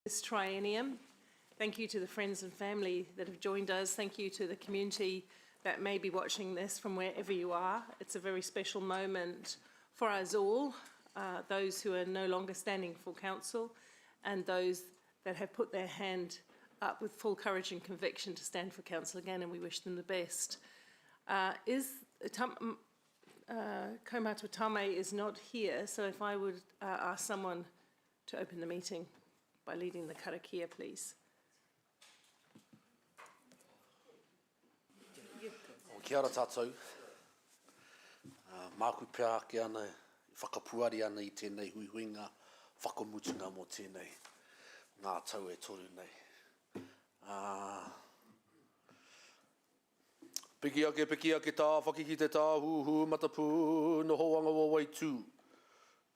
This triennium. Thank you to the friends and family that have joined us. Thank you to the community that may be watching this from wherever you are. It's a very special moment for us all, those who are no longer standing for council and those that have put their hand up with full courage and conviction to stand for council again, and we wish them the best. Kaumata Tame is not here, so if I would ask someone to open the meeting by leading the karakia, please. Kia ora tātou. Māku pēr ake ana, whakapuari ana I tēnei huihuinga, whakamutunga mō tēnei ngā tau e toru nei. Piki ake tā, whakiki te tā, hu matapu, no hoanga wa wai tū.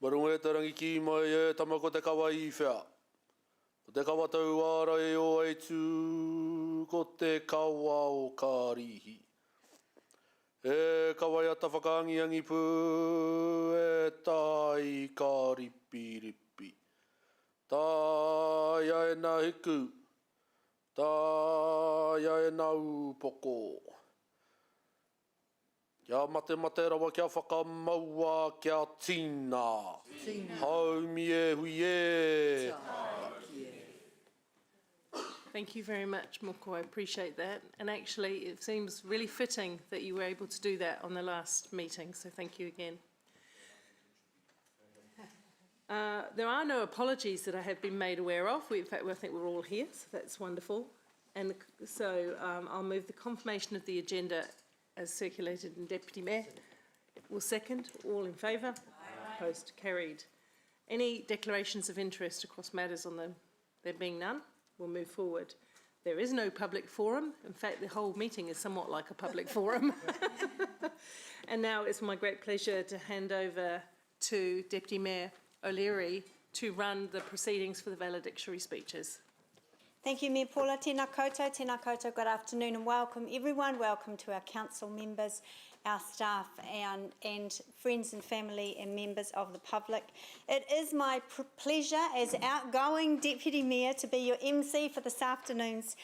Marunga e tarangi ki mai e tamako te kawa I whea. Ko te kawa tau ara e o ai tū, ko te kawa o kārihi. E kawai ata whakaangiangi pū, e tai ka ripiripi. Tāia e nā hiku, tāia e nā upoko. Kia mate rawa kia whakamaua kia tīna. Haumi e hui e. Thank you very much, Moko. I appreciate that. And actually, it seems really fitting that you were able to do that on the last meeting, so thank you again. There are no apologies that I have been made aware of. In fact, I think we're all here, so that's wonderful. And so I'll move the confirmation of the agenda as circulated in Deputy Mayor. Will second. All in favour? Opposed? Carried. Any declarations of interest across matters on there being none? We'll move forward. There is no public forum. In fact, the whole meeting is somewhat like a public forum. And now it's my great pleasure to hand over to Deputy Mayor O'Leary to run the proceedings for the valedictory speeches. Thank you, Mayor Paula. Tēnā koutou, good afternoon and welcome everyone. Welcome to our council members, our staff and friends and family and members of the public. It is my pleasure as outgoing Deputy Mayor to be your MC for this afternoon's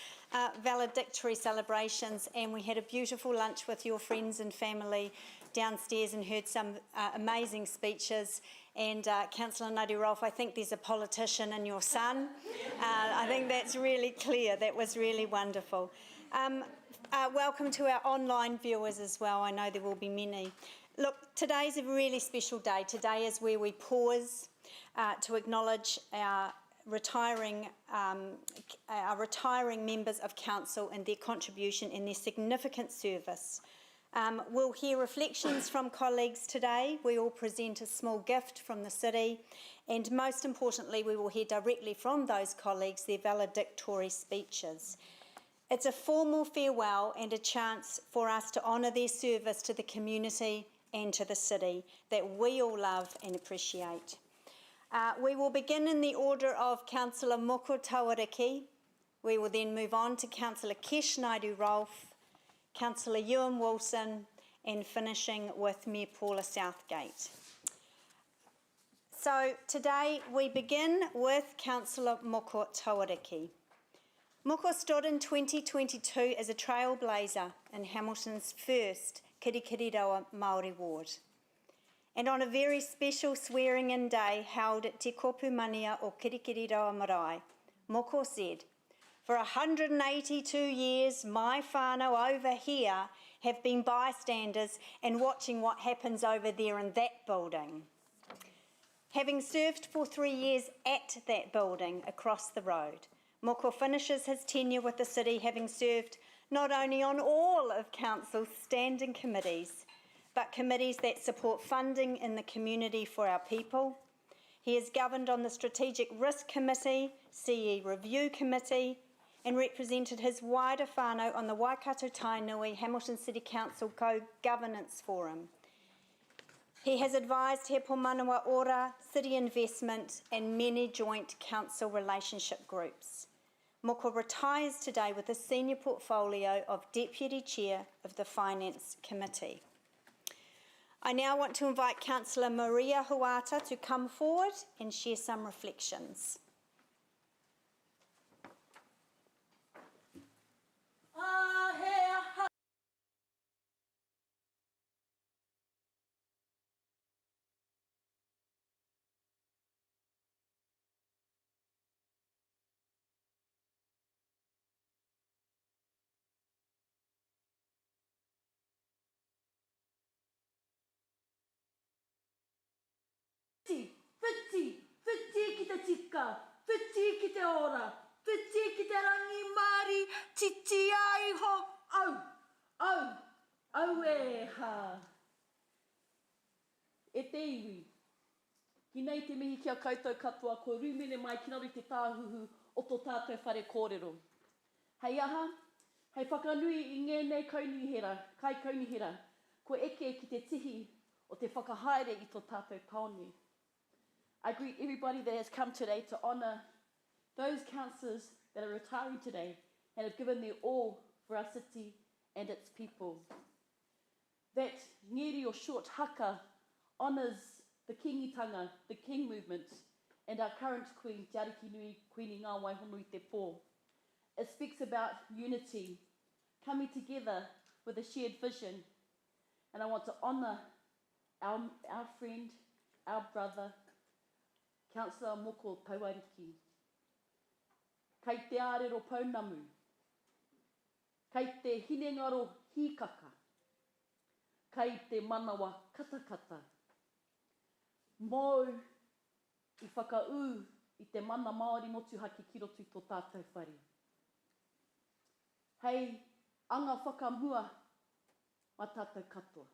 valedictory celebrations, and we had a beautiful lunch with your friends and family downstairs and heard some amazing speeches. And Councillor Ngāti Rolfe, I think there's a politician in your son. I think that's really clear. That was really wonderful. Welcome to our online viewers as well. I know there will be many. Look, today's a really special day. Today is where we pause to acknowledge our retiring members of council and their contribution and their significant service. We'll hear reflections from colleagues today. We will present a small gift from the city, and most importantly, we will hear directly from those colleagues their valedictory speeches. It's a formal farewell and a chance for us to honour their service to the community and to the city that we all love and appreciate. We will begin in the order of Councillor Moko Tawariki. We will then move on to Councillor Kesh Ngāti Rolfe, Councillor Ewan Wilson, and finishing with Mayor Paula Southgate. So today we begin with Councillor Moko Tawariki. Moko stood in 2022 as a trailblazer in Hamilton's first Kirikiriroa Māori ward. And on a very special swearing-in day held at Te Kopumania o Kirikiriroa Marae, Moko said, "For 182 years, my whānau over here have been bystanders and watching what happens over there in that building." Having served for 3 years at that building across the road, Moko finishes his tenure with the city having served not only on all of council's standing committees, but committees that support funding in the community for our people. He has governed on the Strategic Risk Committee, CE Review Committee, and represented his wider whānau on the Waikato Tainui Hamilton City Council Co-Governance Forum. He has advised He Pōmanawa Ora, City Investment and many joint council relationship groups. Moko retires today with a senior portfolio of Deputy Chair of the Finance Committee. I now want to invite Councillor Maria Huata to come forward and share some reflections. whiti, whiti ki te tika, whiti ki te ora, whiti ki te rangi Māori, titi aiho, au e ha. E te iwi, ki nei te mihi kia koutou katoa, ko rumene mai ki nori te tāhuhu o tō tātou whare kōrero. Hei aha, hei whakanui i ngēnei kaunihera, kai kaunihera, ko eke ki te tihi o te whakahaere i tō tātou taone. I greet everybody that has come today to honour those councillors that are retiring today and have given their all for our city and its people. That ngeri o short haka honours the kingitanga, the king movement, and our current queen, Te Ariki Nui, Queenie Ngā Waihonui Te Pō. It speaks about unity, coming together with a shared vision. And I want to honour our friend, our brother, Councillor Moko Tauariki. Kei te ārero pounamu, kei te hinengaro hīkaka, kei te manawa katakata, mō i whakaū i te mana Māori motuhake ki roto i tō tātou whare. Hei, anga whakamua ma tātou katoa.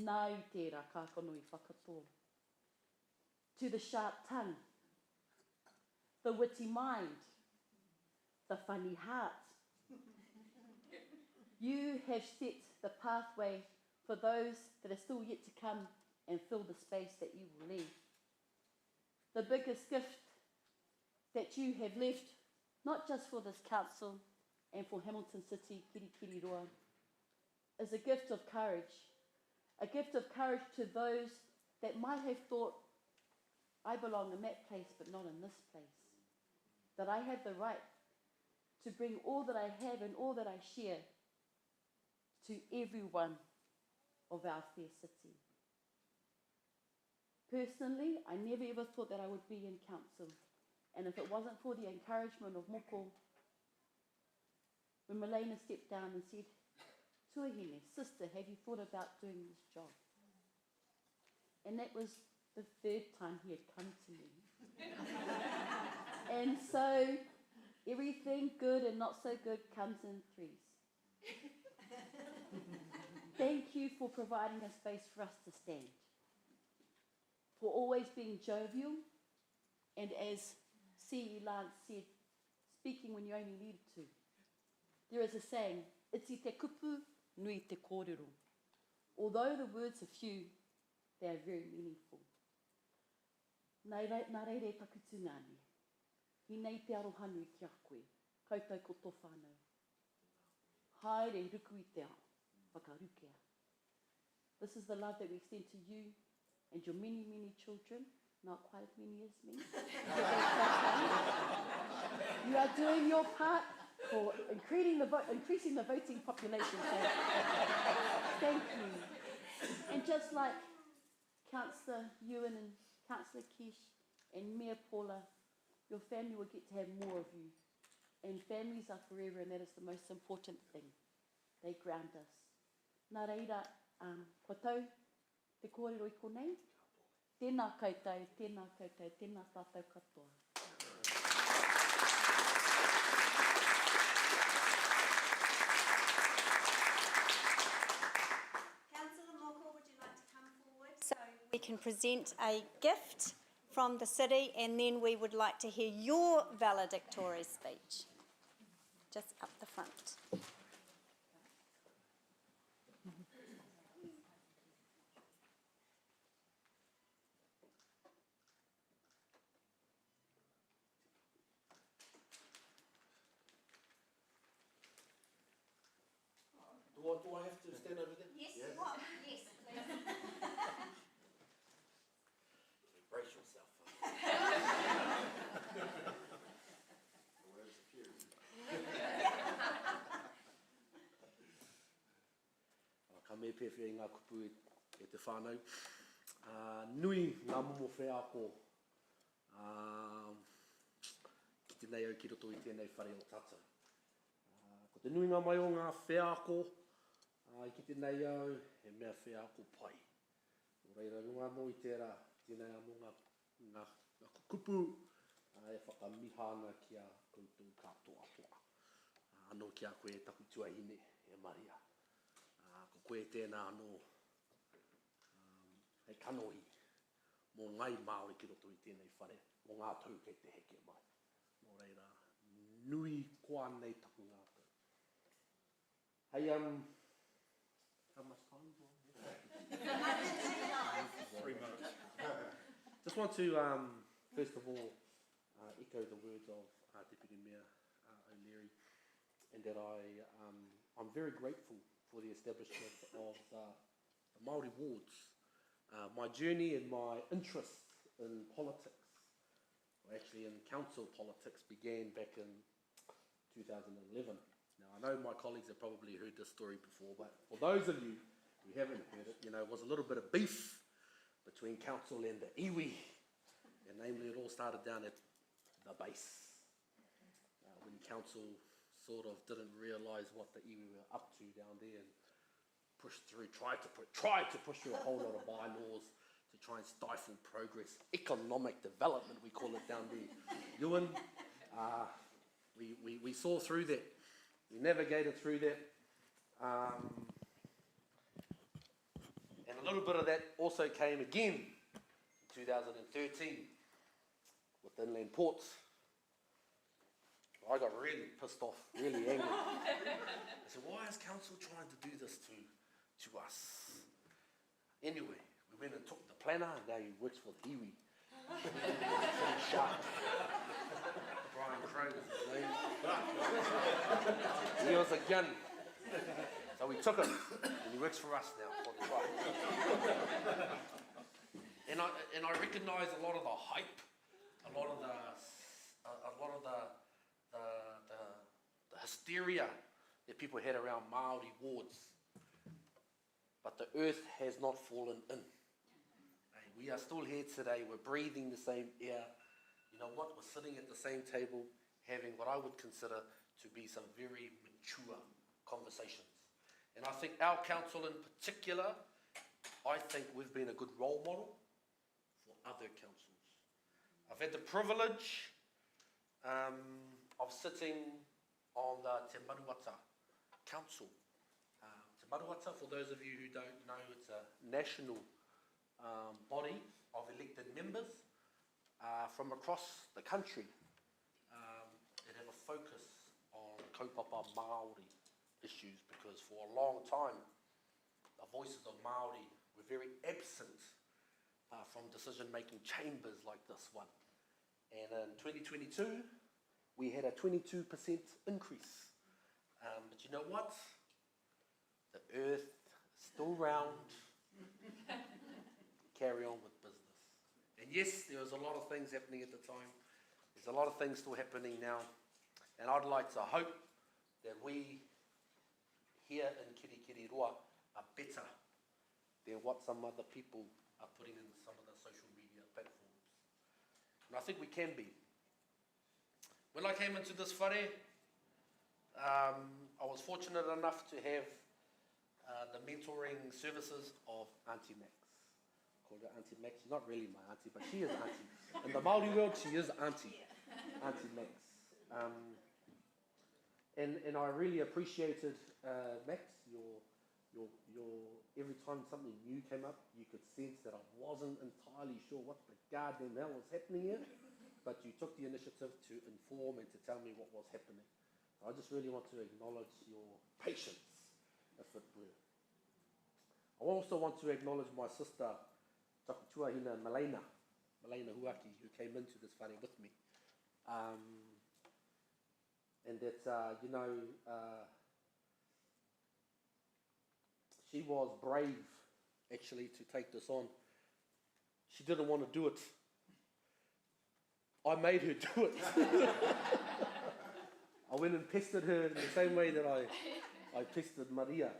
Nā i tērā kākono i whakatoa. To the sharp tongue, the witty mind, the funny heart. You have set the pathway for those that are still yet to come and fill the space that you will leave. The biggest gift that you have left, not just for this council and for Hamilton City, Kirikiriroa, is a gift of courage. A gift of courage to those that might have thought, I belong in that place, but not in this place. That I have the right to bring all that I have and all that I share to everyone of our fair city. Personally, I never ever thought that I would be in council. And if it wasn't for the encouragement of Moko, when Milena stepped down and said, Tuahine, sister, have you thought about doing this job? And that was the third time he had come to me. And so everything good and not so good comes in threes. Thank you for providing a space for us to stand, for always being jovial, and as C.E. Lance said, speaking when you only needed to. There is a saying, iti te kupu, nui te kōrero. Although the words are few, they are very meaningful. Nā reire takutu ngāne. I nei te arohanu ki a koe, koutou ko tō whānau. Haere ruku i te ao, whakarukea. This is the love that we extend to you and your many, many children, not quite as many as me. You are doing your part for increasing the voting population. So thank you. And just like Councillor Ewan and Councillor Kish and Mayor Paula, your family will get to have more of you. And families are forever, and that is the most important thing. They ground us. Nā reira, koutou, te kōrero i konei. Tēnā koutou, tēnā koutou, tēnā tātou katoa. Councillor Moko, would you like to come forward so we can present a gift from the city, and then we would like to hear your valedictory speech. Just up the front. Do I have to stand over there? Yes, yes. What? Yes, please. Brace yourself. Ka me pewhia ngā kupu e te whānau. Nui ngā momo whēako ki tēnei au ki roto i tēnei whare o tata. Ko te nui ngā mai o ngā whēako i ki tēnei au, he mea whēako pai. O reira runga no i tērā tēnei a mo ngā kupu, e whakamihana ki a koutou katoa toa. Anō ki a koe e taku tuahine, e Maria. Ko koe tēnā anō, hei kanohi, mō ngai Māori ki roto i tēnei whare, mō ngā tau kei te heke mai. Nō reira, nui koa nei taku ngā tau. Hey, how much time do I have? 3 minutes. Just want to, first of all, echo the words of Deputy Mayor O'Leary, and that I'm very grateful for the establishment of the Māori wards. My journey and my interest in politics, or actually in council politics, began back in 2011. Now, I know my colleagues have probably heard this story before, but for those of you who haven't heard it, you know, it was a little bit of beef between council and the iwi, and namely it all started down at the base, when council sort of didn't realise what the iwi were up to down there and pushed through, tried to push through a whole lot of bylaws to try and stifle progress, economic development we call it down there. Ewan, we saw through that, we navigated through that, and a little bit of that also came again in 2013 with Inland Ports. I got really pissed off, really angry. I said, why is council trying to do this to us? Anyway, we went and took the planner, and now he works for the iwi. Sharp. Brian Crone is his name. He was a gun. So we took him, and he works for us now for the tribe. And I recognise a lot of the hype, a lot of the hysteria that people had around Māori wards. But the earth has not fallen in. We are still here today, we're breathing the same air. You know what, we're sitting at the same table having what I would consider to be some very mature conversations. And I think our council in particular, I think we've been a good role model for other councils. I've had the privilege of sitting on the Te Maruata Council. Te Maruata, for those of you who don't know, it's a national body of elected members from across the country that have a focus on kaupapa Māori issues, because for a long time the voices of Māori were very absent from decision-making chambers like this one. And in 2022 we had a 22% increase. But you know what? The earth is still round. Carry on with business. And yes, there was a lot of things happening at the time. There's a lot of things still happening now. And I'd like to hope that we here in Kirikiriroa are better than what some other people are putting in some of the social media platforms. And I think we can be. When I came into this whare, I was fortunate enough to have the mentoring services of Auntie Max. Called her Auntie Max. She's not really my auntie, but she is auntie. In the Māori world, she is auntie. Auntie Max. And I really appreciated, Max, your every time something new came up, you could sense that I wasn't entirely sure what the goddamn hell was happening here, but you took the initiative to inform and to tell me what was happening. I just really want to acknowledge your patience, if it were. I also want to acknowledge my sister, Taku Tuahina Malena Huaki, who came into this whare with me. And that, she was brave, actually, to take this on. She didn't want to do it. I made her do it. I went and pestered her in the same way that I pestered Maria.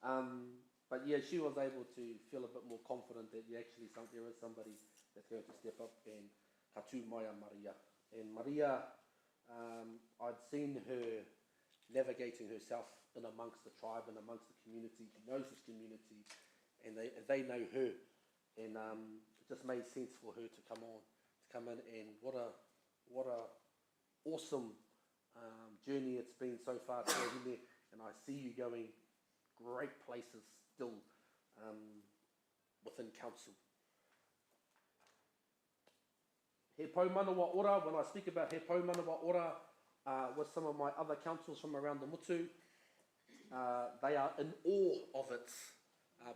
But yeah, she was able to feel a bit more confident that there is somebody that's going to step up and katu mai a Maria. And Maria, I'd seen her navigating herself in amongst the tribe and amongst the community. She knows this community, and they know her. And it just made sense for her to come in, and what a awesome journey it's been so far, Te Ahine, and I see you going great places still within council. He pou manawa ora, when I speak about he pou manawa ora with some of my other councils from around the Mutu, they are in awe of it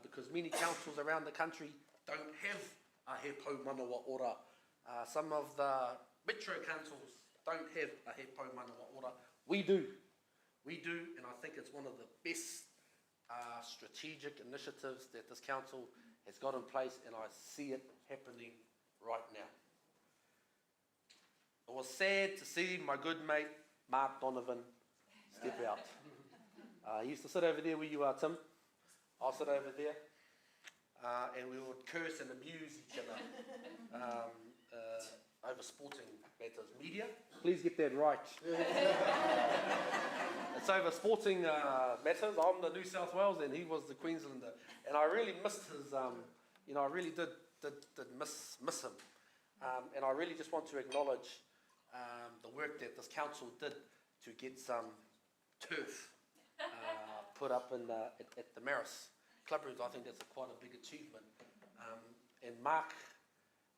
because many councils around the country don't have a he pou manawa ora. Some of the metro councils don't have a he pou manawa ora. We do, and I think it's one of the best strategic initiatives that this council has got in place, and I see it happening right now. It was sad to see my good mate Mark Donovan step out. He used to sit over there where you are, Tim. I'll sit over there, and we would curse and abuse each other over sporting matters. Media, please get that right. It's over sporting matters. I'm the New South Wales, and he was the Queenslander, and I really missed his. I really did miss him, and I really just want to acknowledge the work that this council did to get some turf put up at the Maris Clubrooms. I think that's quite a big achievement. And Mark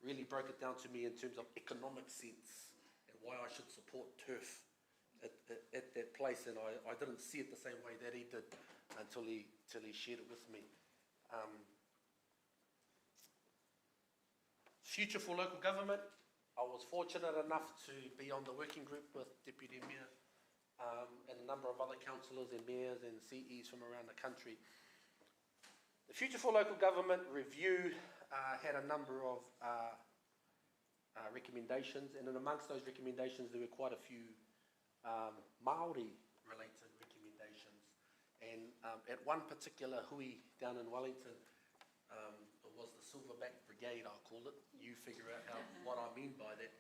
really broke it down to me in terms of economic sense and why I should support turf at that place. And I didn't see it the same way that he did until he shared it with me. Future for local government. I was fortunate enough to be on the working group with Deputy Mayor and a number of other councillors and mayors and CEs from around the country. The Future for Local Government review had a number of recommendations, and in amongst those recommendations there were quite a few Māori related recommendations. And at one particular hui down in Wellington, it was the Silverback Brigade, I'll call it. You figure out what I mean by that.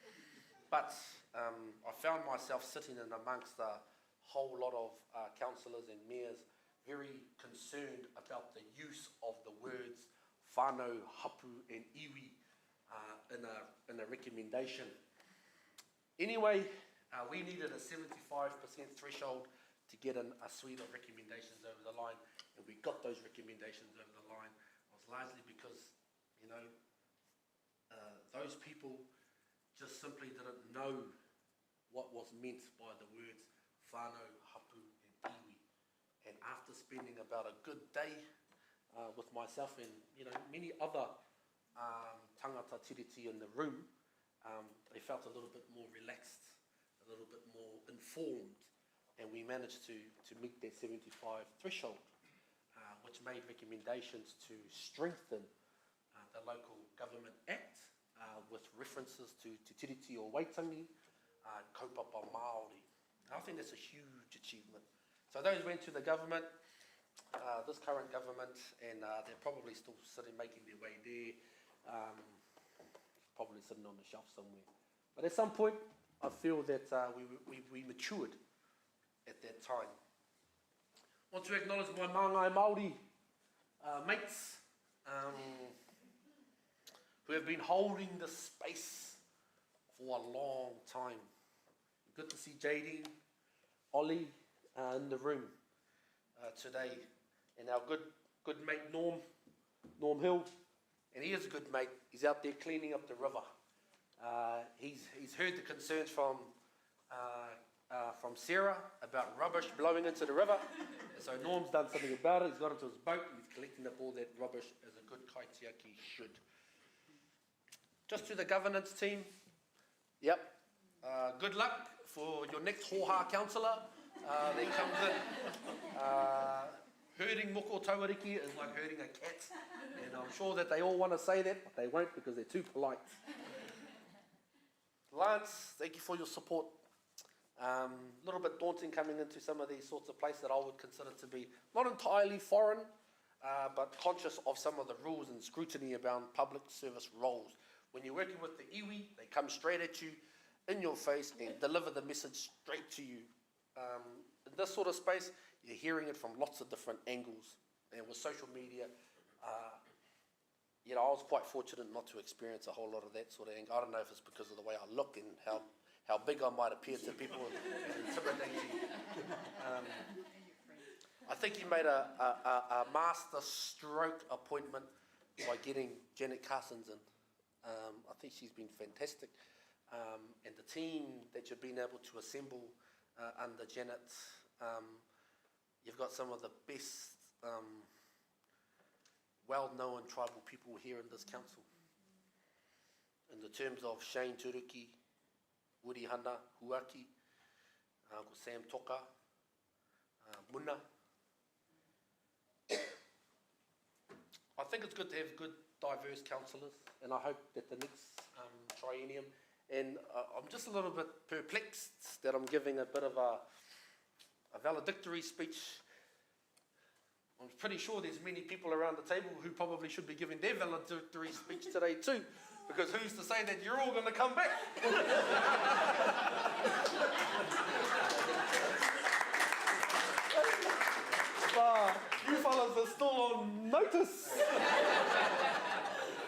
But I found myself sitting in amongst a whole lot of councillors and mayors very concerned about the use of the words whānau, hapu and iwi in a recommendation. Anyway, we needed a 75% threshold to get a suite of recommendations over the line, and we got those recommendations over the line. It was largely because, those people just simply didn't know what was meant by the words whānau, hapu and iwi. And after spending about a good day with myself and many other tangata tiriti in the room, they felt a little bit more relaxed, a little bit more informed, and we managed to meet that 75 threshold, which made recommendations to strengthen the Local Government Act with references to Te Tiriti o Waitangi, kaupapa Māori. And I think that's a huge achievement. So those went to the government, this current government, and they're probably still making their way there, probably sitting on the shelf somewhere. But at some point, I feel that we matured at that time. I want to acknowledge my Māngai Māori mates who have been holding this space for a long time. Good to see JD, Ollie in the room today, and our good mate Norm Hill, and he is a good mate. He's out there cleaning up the river. He's heard the concerns from Sarah about rubbish blowing into the river, and so Norm's done something about it. He's got into his boat and he's collecting up all that rubbish as a good kaitiaki should. Just to the governance team, yep, good luck for your next Hoha councillor that comes in. Herding moko tauriki is like herding a cat, and I'm sure that they all want to say that, but they won't because they're too polite. Lance, thank you for your support. A little bit daunting coming into some of these sorts of places that I would consider to be not entirely foreign, but conscious of some of the rules and scrutiny around public service roles. When you're working with the iwi, they come straight at you, in your face, and deliver the message straight to you. In this sort of space, you're hearing it from lots of different angles. And with social media, you know, I was quite fortunate not to experience a whole lot of that sort of anger. I don't know if it's because of the way I look and how big I might appear to people and intimidating. I think he made a master stroke appointment by getting Janet Carsons in. I think she's been fantastic. And the team that you've been able to assemble under Janet, you've got some of the best well-known tribal people here in this council. In the terms of Shane Turuki, Woody Hana, Huaki, Uncle Sam Toka, Muna. I think it's good to have good, diverse councillors, and I hope that the next triennium, and I'm just a little bit perplexed that I'm giving a bit of a valedictory speech. I'm pretty sure there's many people around the table who probably should be giving their valedictory speech today too, because who's to say that you're all going to come back? But you fellas are still on notice.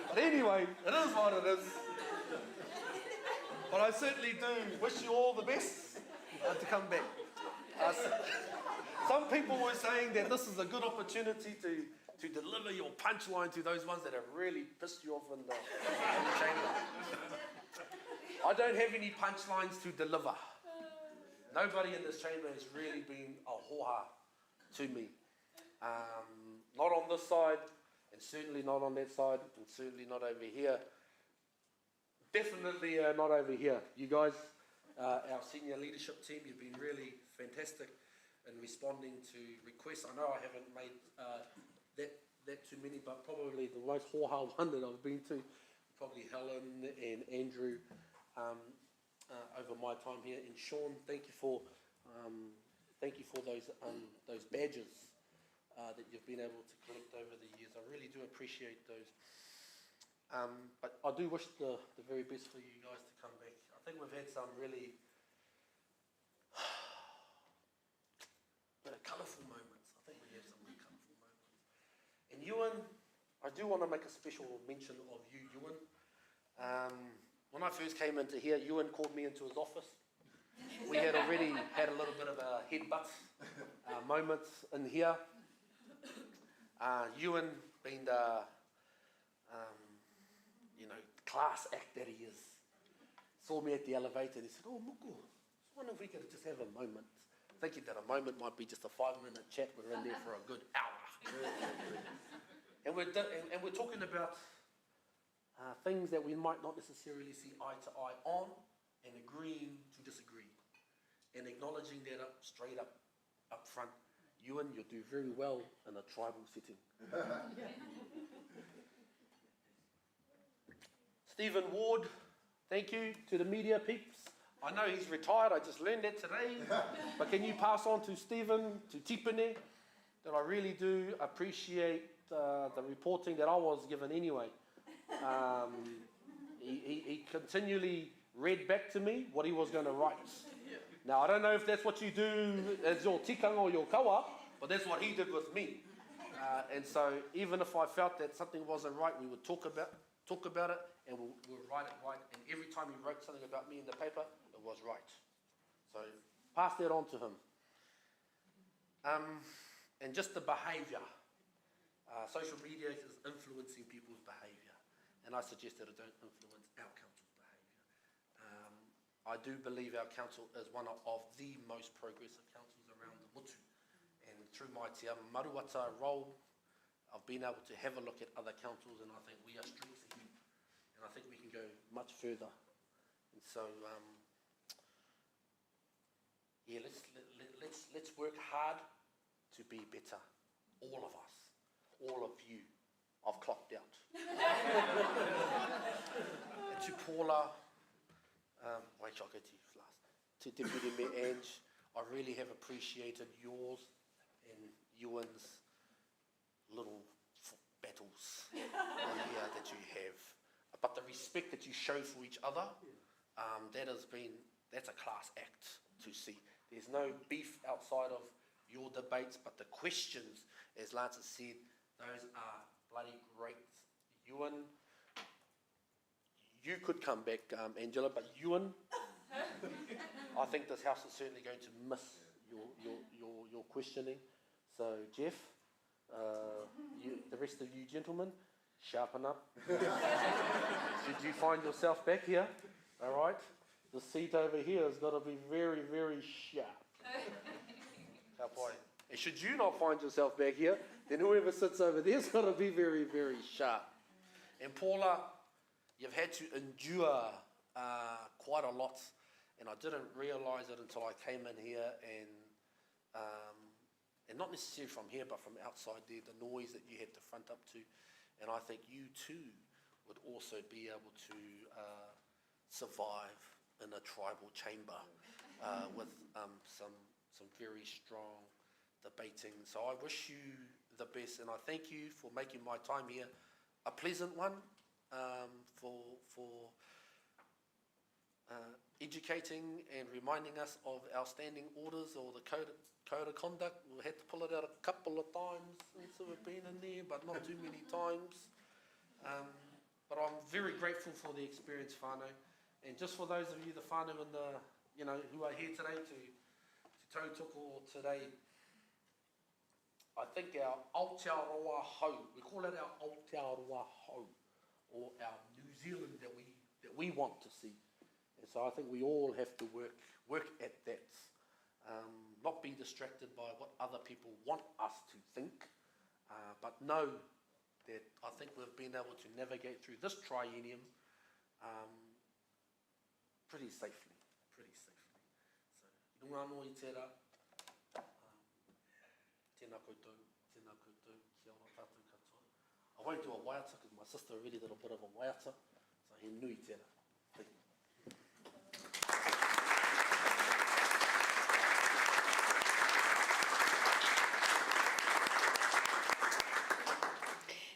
But anyway, it is what it is. But I certainly do wish you all the best to come back. Some people were saying that this is a good opportunity to deliver your punchline to those ones that have really pissed you off in the chamber. I don't have any punchlines to deliver. Nobody in this chamber has really been a hoha to me. Not on this side, and certainly not on that side, and certainly not over here. Definitely not over here. You guys, our senior leadership team, you've been really fantastic in responding to requests. I know I haven't made that too many, but probably the most hoha one that I've been to, probably Helen and Andrew, over my time here. And Sean, thank you for those badges that you've been able to collect over the years. I really do appreciate those. But I do wish the very best for you guys to come back. I think we've had some really colourful moments. I think we have some really colourful moments. And Ewan, I do want to make a special mention of you, Ewan. When I first came into here, Ewan called me into his office. We had already had a little bit of a headbutt moment in here. Ewan, being the class act that he is, saw me at the elevator and he said, "Oh, Muku, I wonder if we could just have a moment." Thinking that a moment might be just a 5-minute chat. We're in there for a good hour. And we're talking about things that we might not necessarily see eye to eye on, and agreeing to disagree, and acknowledging that straight up front. Ewan, you do very well in a tribal setting. Stephen Ward, thank you to the media peeps. I know he's retired, I just learned that today. But can you pass on to Stephen, to Tipene, that I really do appreciate the reporting that I was given anyway. He continually read back to me what he was going to write. Now, I don't know if that's what you do as your tikanga or your kawa, but that's what he did with me. And so even if I felt that something wasn't right, we would talk about it, and we'll write it right. And every time he wrote something about me in the paper, it was right. So pass that on to him. And just the behaviour. Social media is influencing people's behaviour, and I suggest that it don't influence our council's behaviour. I do believe our council is one of the most progressive councils around the Motu, and through my Te Maruata role, I've been able to have a look at other councils, and I think we are streets ahead, and I think we can go much further. And so, let's work hard to be better, all of us. All of you, I've clocked out. And to Paula, wait, I'll go to you last. To Deputy Mayor Ange, I really have appreciated yours and Ewan's little battles in here that you have. But the respect that you show for each other, that's a class act to see. There's no beef outside of your debates, but the questions, as Lance has said, those are bloody great. Ewan, you could come back, Angela, but Ewan, I think this house is certainly going to miss your questioning. So, Jeff, the rest of you gentlemen, sharpen up. Should you find yourself back here, all right? The seat over here has got to be very, very sharp. Ka pai. And should you not find yourself back here, then whoever sits over there's got to be very, very sharp. And Paula, you've had to endure quite a lot, and I didn't realise it until I came in here, and not necessarily from here, but from outside there, the noise that you had to front up to. And I think you too would also be able to survive in a tribal chamber with some very strong debating. So I wish you the best, and I thank you for making my time here a pleasant one, for educating and reminding us of our standing orders or the code of conduct. We had to pull it out a couple of times since we've been in there, but not too many times. But I'm very grateful for the experience, whānau. And just for those of you, the whānau and the, who are here today to tautoko today, I think our Aotearoa Hau, we call it our Aotearoa Hau, or our New Zealand that we want to see. And so I think we all have to work at that. Not be distracted by what other people want us to think, but know that I think we've been able to navigate through this triennium pretty safely. So, runga anō I tērā. Tēnā koutou, kia ora tātou katoa. I won't do a waiata because my sister already did a bit of a waiata, so he nui tērā. Thank you.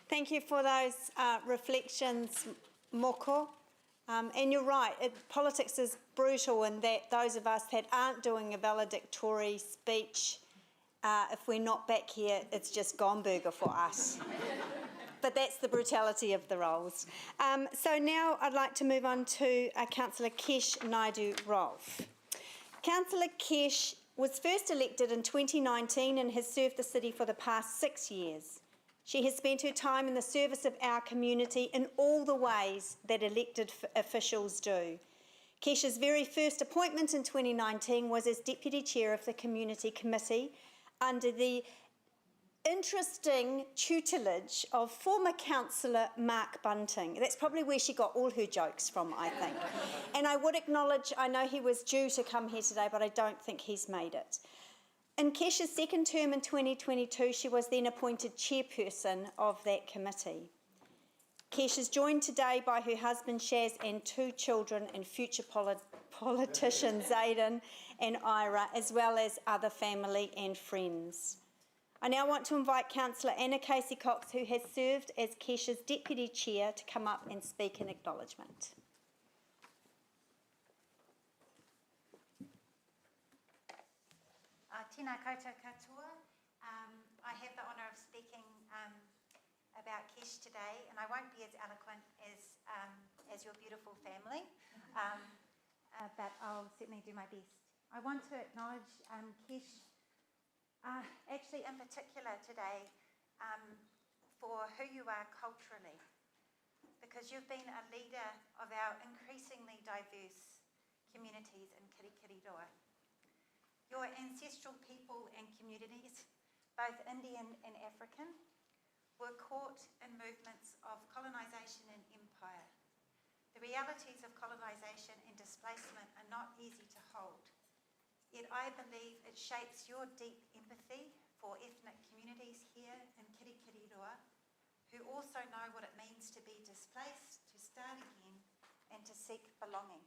Thank you for those reflections, Moko. And you're right, politics is brutal in that those of us that aren't doing a valedictory speech, if we're not back here, it's just Gomburger for us. But that's the brutality of the roles. So now I'd like to move on to Councillor Kesh Naidu-Rolfe. Councillor Kesh was first elected in 2019 and has served the city for the past 6 years. She has spent her time in the service of our community in all the ways that elected officials do. Kesh's very first appointment in 2019 was as Deputy Chair of the Community Committee under the interesting tutelage of former Councillor Mark Bunting. That's probably where she got all her jokes from, I think. And I would acknowledge, I know he was due to come here today, but I don't think he's made it. In Kesh's second term in 2022, she was then appointed chairperson of that committee. Kesh is joined today by her husband Shaz and 2 children and future politicians Zayden and Ira, as well as other family and friends. I now want to invite Councillor Anna Casey-Cox, who has served as Kesh's deputy chair, to come up and speak in acknowledgement. Tēnā koutou katoa. I have the honour of speaking about Kesh today, and I won't be as eloquent as your beautiful family, but I'll certainly do my best. I want to acknowledge Kesh, actually in particular today, for who you are culturally, because you've been a leader of our increasingly diverse communities in Kirikiriroa. Your ancestral people and communities, both Indian and African, were caught in movements of colonisation and empire. The realities of colonisation and displacement are not easy to hold, yet I believe it shapes your deep empathy for ethnic communities here in Kirikiriroa, who also know what it means to be displaced, to start again, and to seek belonging.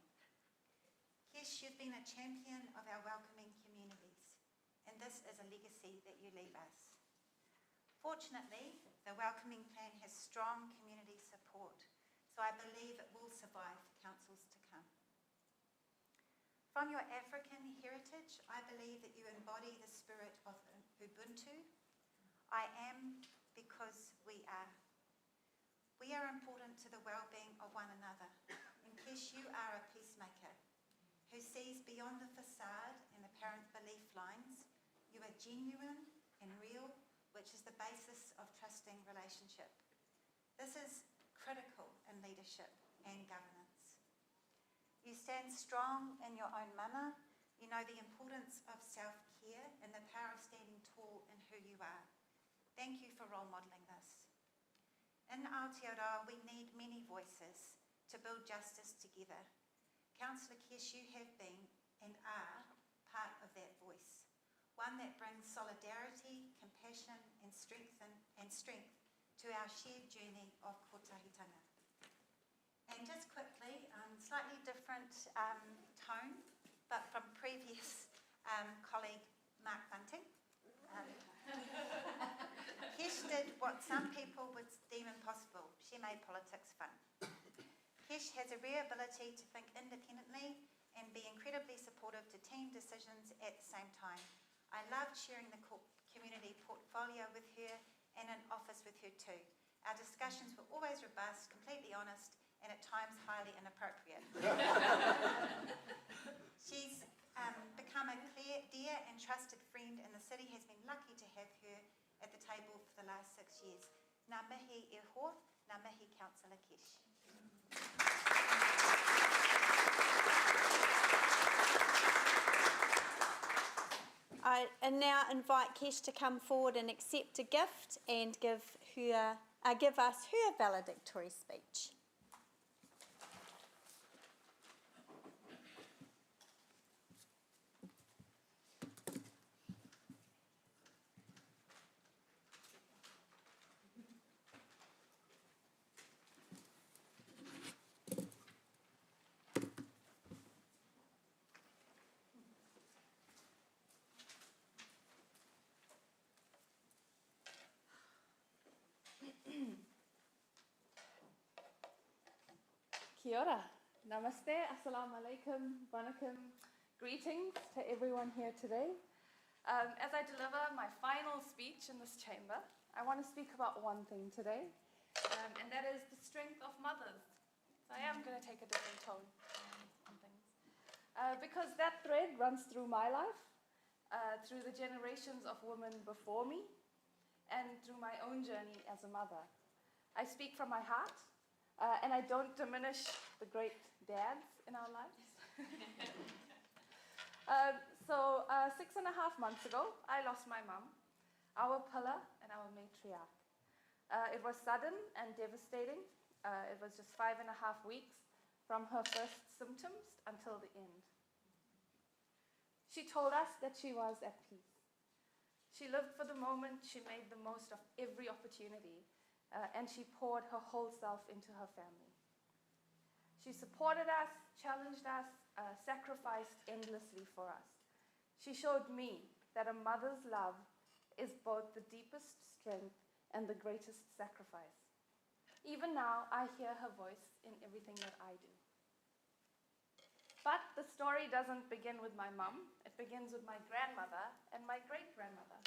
Kesh, you've been a champion of our welcoming communities, and this is a legacy that you leave us. Fortunately, the welcoming plan has strong community support, so I believe it will survive councils to come. From your African heritage, I believe that you embody the spirit of Ubuntu. I am because we are. We are important to the well-being of one another. And Kish, you are a peacemaker who sees beyond the facade and apparent belief lines. You are genuine and real, which is the basis of trusting relationship. This is critical in leadership and governance. You stand strong in your own mana. You know the importance of self-care and the power of standing tall in who you are. Thank you for role modelling this. In Aotearoa, we need many voices to build justice together. Councillor Kish, you have been and are part of that voice, one that brings solidarity, compassion and strength to our shared journey of kotahitanga. And just quickly, slightly different tone, but from previous colleague Mark Bunting. Kish did what some people would deem impossible. She made politics fun. Kish has a rare ability to think independently and be incredibly supportive to team decisions at the same time. I loved sharing the community portfolio with her and an office with her too. Our discussions were always robust, completely honest, and at times highly inappropriate. She's become a clear, dear and trusted friend, and the city has been lucky to have her at the table for the last 6 years. Ngā mihi e ho, ngā mihi Councillor Kish. I now invite Kish to come forward and accept a gift and give us her valedictory speech. Kia ora, namaste, assalamu alaikum, vanakkam, greetings to everyone here today. As I deliver my final speech in this chamber, I want to speak about one thing today, and that is the strength of mothers. So I am going to take a different tone on things. Because that thread runs through my life, through the generations of women before me, and through my own journey as a mother. I speak from my heart, and I don't diminish the great dads in our lives. So 6.5 months ago, I lost my mum, our pillar and our matriarch. It was sudden and devastating. It was just 5.5 weeks from her first symptoms until the end. She told us that she was at peace. She lived for the moment, she made the most of every opportunity, and she poured her whole self into her family. She supported us, challenged us, sacrificed endlessly for us. She showed me that a mother's love is both the deepest strength and the greatest sacrifice. Even now, I hear her voice in everything that I do. But the story doesn't begin with my mum. It begins with my grandmother and my great-grandmother.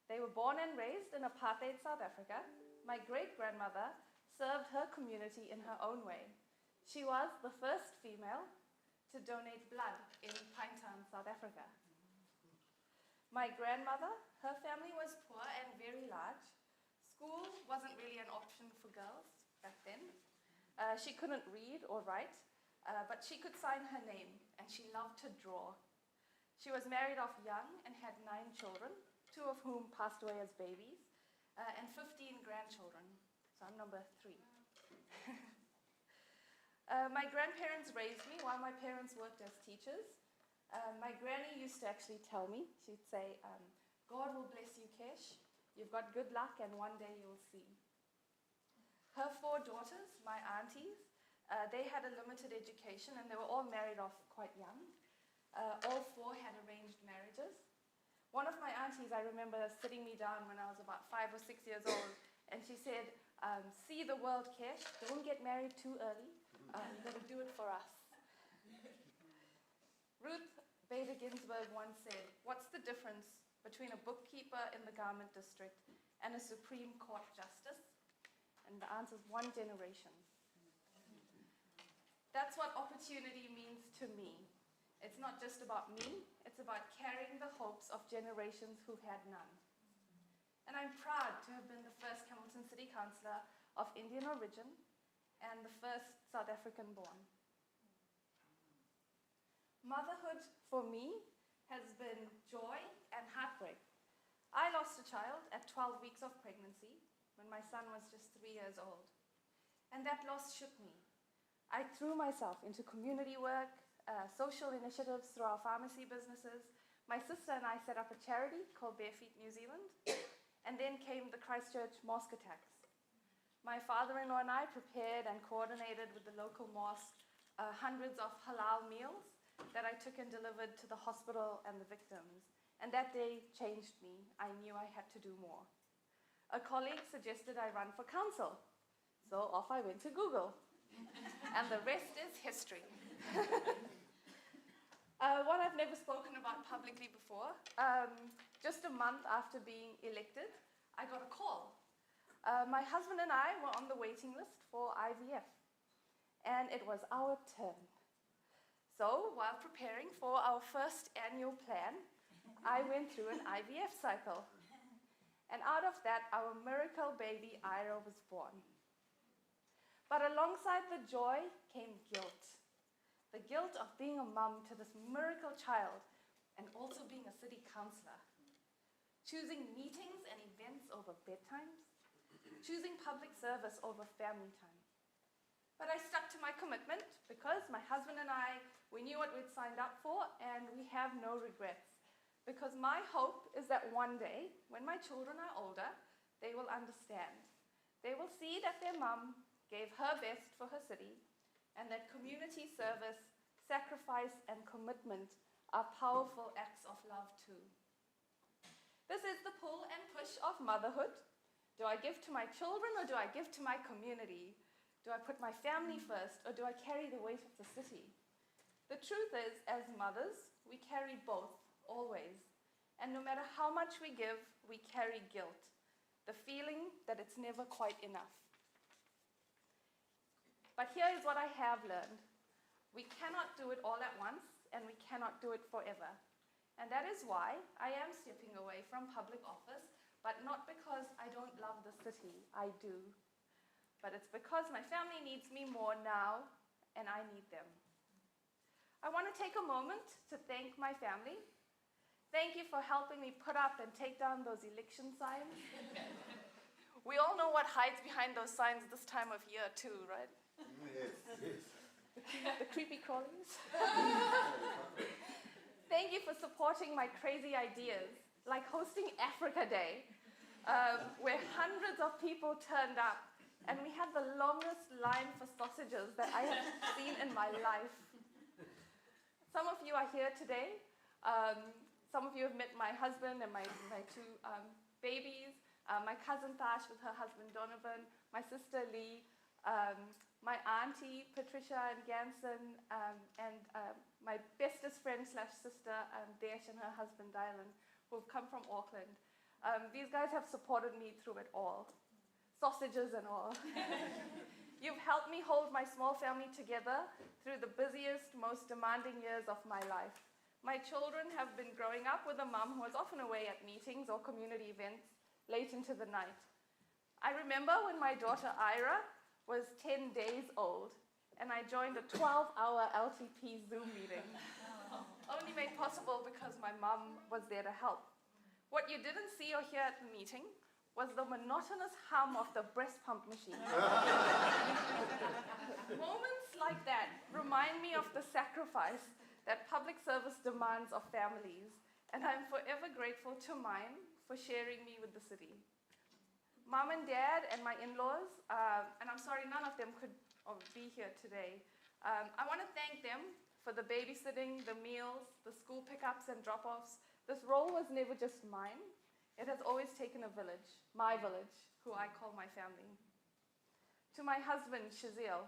They were born and raised in apartheid South Africa. My great-grandmother served her community in her own way. She was the first female to donate blood in Pinetown, South Africa. My grandmother, her family was poor and very large. School wasn't really an option for girls back then. She couldn't read or write, but she could sign her name, and she loved to draw. She was married off young and had 9 children, 2 of whom passed away as babies, and 15 grandchildren. So I'm number 3. My grandparents raised me while my parents worked as teachers. My granny used to actually tell me, she'd say, God will bless you, Kesh. You've got good luck and one day you'll see. Her 4 daughters, my aunties, they had a limited education and they were all married off quite young. All 4 had arranged marriages. One of my aunties, I remember sitting me down when I was about 5 or 6 years old, and she said, see the world, Kesh, don't get married too early. You've got to do it for us. Ruth Bader Ginsburg once said, what's the difference between a bookkeeper in the garment district and a Supreme Court justice? And the answer is 1 generation. That's what opportunity means to me. It's not just about me, it's about carrying the hopes of generations who've had none. And I'm proud to have been the first Hamilton City Councillor of Indian origin and the first South African born. Motherhood for me has been joy and heartbreak. I lost a child at 12 weeks of pregnancy when my son was just 3 years old. And that loss shook me. I threw myself into community work, social initiatives through our pharmacy businesses. My sister and I set up a charity called Bare Feet New Zealand, and then came the Christchurch mosque attacks. My father-in-law and I prepared and coordinated with the local mosque hundreds of halal meals that I took and delivered to the hospital and the victims. And that day changed me. I knew I had to do more. A colleague suggested I run for council, so off I went to Google. And the rest is history. What I've never spoken about publicly before, just a month after being elected, I got a call. My husband and I were on the waiting list for IVF, and it was our turn. So, while preparing for our first annual plan, I went through an IVF cycle. And out of that, our miracle baby, Ira, was born. But alongside the joy came guilt. The guilt of being a mum to this miracle child and also being a city councillor. Choosing meetings and events over bedtimes. Choosing public service over family time. But I stuck to my commitment because my husband and I, we knew what we'd signed up for and we have no regrets. Because my hope is that one day, when my children are older, they will understand. They will see that their mum gave her best for her city, and that community service, sacrifice, and commitment are powerful acts of love too. This is the pull and push of motherhood. Do I give to my children or do I give to my community? Do I put my family first or do I carry the weight of the city? The truth is, as mothers, we carry both, always. And no matter how much we give, we carry guilt, the feeling that it's never quite enough. But here is what I have learned. We cannot do it all at once, and we cannot do it forever. And that is why I am stepping away from public office, but not because I don't love the city. I do. But it's because my family needs me more now, and I need them. I want to take a moment to thank my family. Thank you for helping me put up and take down those election signs. We all know what hides behind those signs this time of year too, right? Yes. The creepy crawlies. Thank you for supporting my crazy ideas, like hosting Africa Day, where hundreds of people turned up, and we had the longest line for sausages that I have seen in my life. Some of you are here today. Some of you have met my husband and my two babies, my cousin Tash with her husband Donovan, my sister Lee, my auntie Patricia and Ganson, and my bestest friend / sister Desh and her husband Dylan, who've come from Auckland. These guys have supported me through it all, sausages and all. You've helped me hold my small family together through the busiest, most demanding years of my life. My children have been growing up with a mum who was often away at meetings or community events late into the night. I remember when my daughter Ira was 10 days old and I joined a 12-hour LTP Zoom meeting, only made possible because my mum was there to help. What you didn't see or hear at the meeting was the monotonous hum of the breast pump machine. Moments like that remind me of the sacrifice that public service demands of families, and I'm forever grateful to mine for sharing me with the city. Mom and Dad and my in-laws, and I'm sorry none of them could be here today. I want to thank them for the babysitting, the meals, the school pickups and drop-offs. This role was never just mine. It has always taken a village, my village, who I call my family. To my husband, Shazil,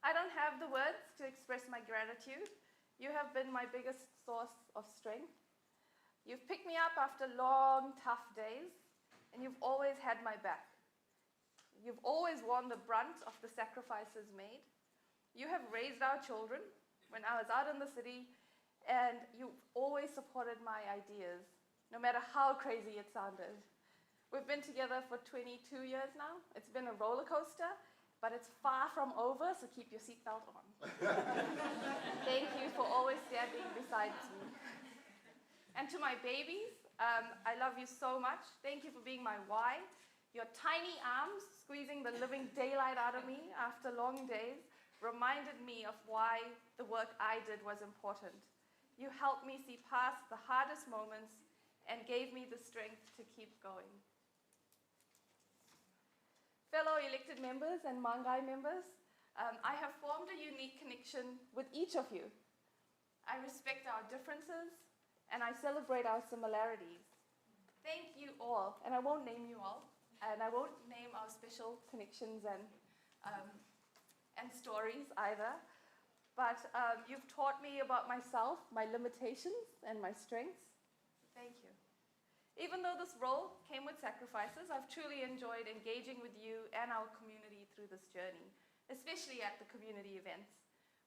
I don't have the words to express my gratitude. You have been my biggest source of strength. You've picked me up after long, tough days, and you've always had my back. You've always borne the brunt of the sacrifices made. You have raised our children when I was out in the city, and you've always supported my ideas, no matter how crazy it sounded. We've been together for 22 years now. It's been a roller coaster, but it's far from over, so keep your seatbelt on. Thank you for always standing beside me. And to my babies, I love you so much. Thank you for being my why. Your tiny arms squeezing the living daylight out of me after long days reminded me of why the work I did was important. You helped me see past the hardest moments and gave me the strength to keep going. Fellow elected members and Mangai members, I have formed a unique connection with each of you. I respect our differences and I celebrate our similarities. Thank you all, and I won't name you all, and I won't name our special connections and stories either, but you've taught me about myself, my limitations, and my strengths. Thank you. Even though this role came with sacrifices, I've truly enjoyed engaging with you and our community through this journey, especially at the community events.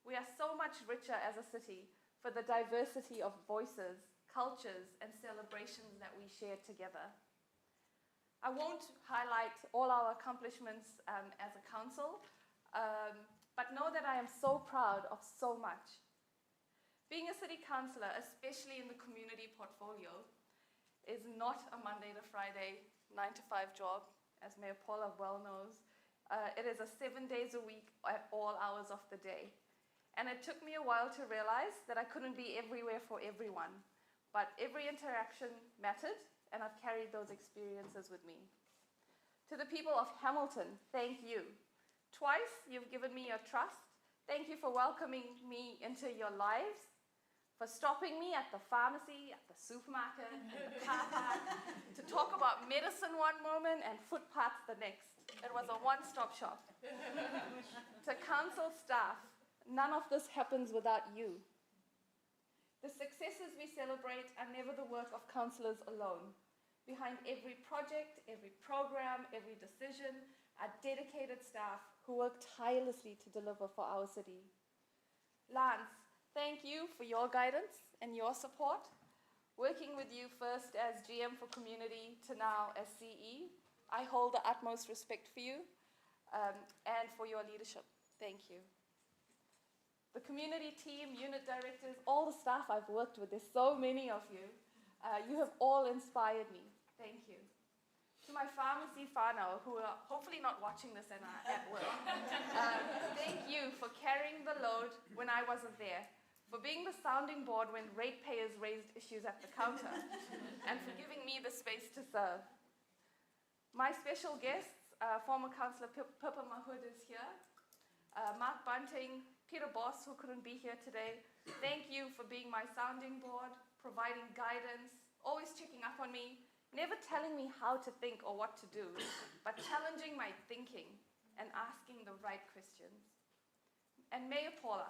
We are so much richer as a city for the diversity of voices, cultures, and celebrations that we share together. I won't highlight all our accomplishments as a council, but know that I am so proud of so much. Being a city councillor, especially in the community portfolio, is not a Monday to Friday 9-to-5 job, as Mayor Paula well knows. It is a 7 days a week at all hours of the day. And it took me a while to realize that I couldn't be everywhere for everyone, but every interaction mattered, and I've carried those experiences with me. To the people of Hamilton, thank you. Twice you've given me your trust. Thank you for welcoming me into your lives, for stopping me at the pharmacy, at the supermarket, and the car park, to talk about medicine one moment and footpaths the next. It was a one-stop shop. To council staff, none of this happens without you. The successes we celebrate are never the work of councillors alone. Behind every project, every program, every decision are dedicated staff who work tirelessly to deliver for our city. Lance, thank you for your guidance and your support. Working with you first as GM for Community to now as CE, I hold the utmost respect for you and for your leadership. Thank you. The community team, unit directors, all the staff I've worked with, there's so many of you. You have all inspired me. Thank you. To my pharmacy whānau, who are hopefully not watching this and are at work, thank you for carrying the load when I wasn't there, for being the sounding board when ratepayers raised issues at the counter, and for giving me the space to serve. My special guests, former Councillor Pippa Mahud is here, Mark Bunting, Peter Boss, who couldn't be here today, thank you for being my sounding board, providing guidance, always checking up on me, never telling me how to think or what to do, but challenging my thinking and asking the right questions. And Mayor Paula,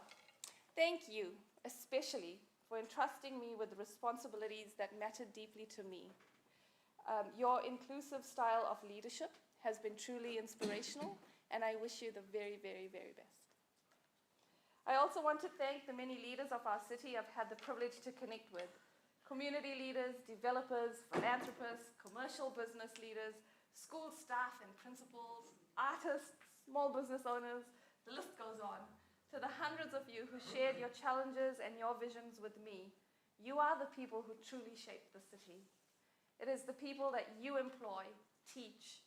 thank you, especially for entrusting me with the responsibilities that matter deeply to me. Your inclusive style of leadership has been truly inspirational, and I wish you the very, very, very best. I also want to thank the many leaders of our city I've had the privilege to connect with. Community leaders, developers, philanthropists, commercial business leaders, school staff and principals, artists, small business owners, the list goes on. To the hundreds of you who shared your challenges and your visions with me, you are the people who truly shape the city. It is the people that you employ, teach,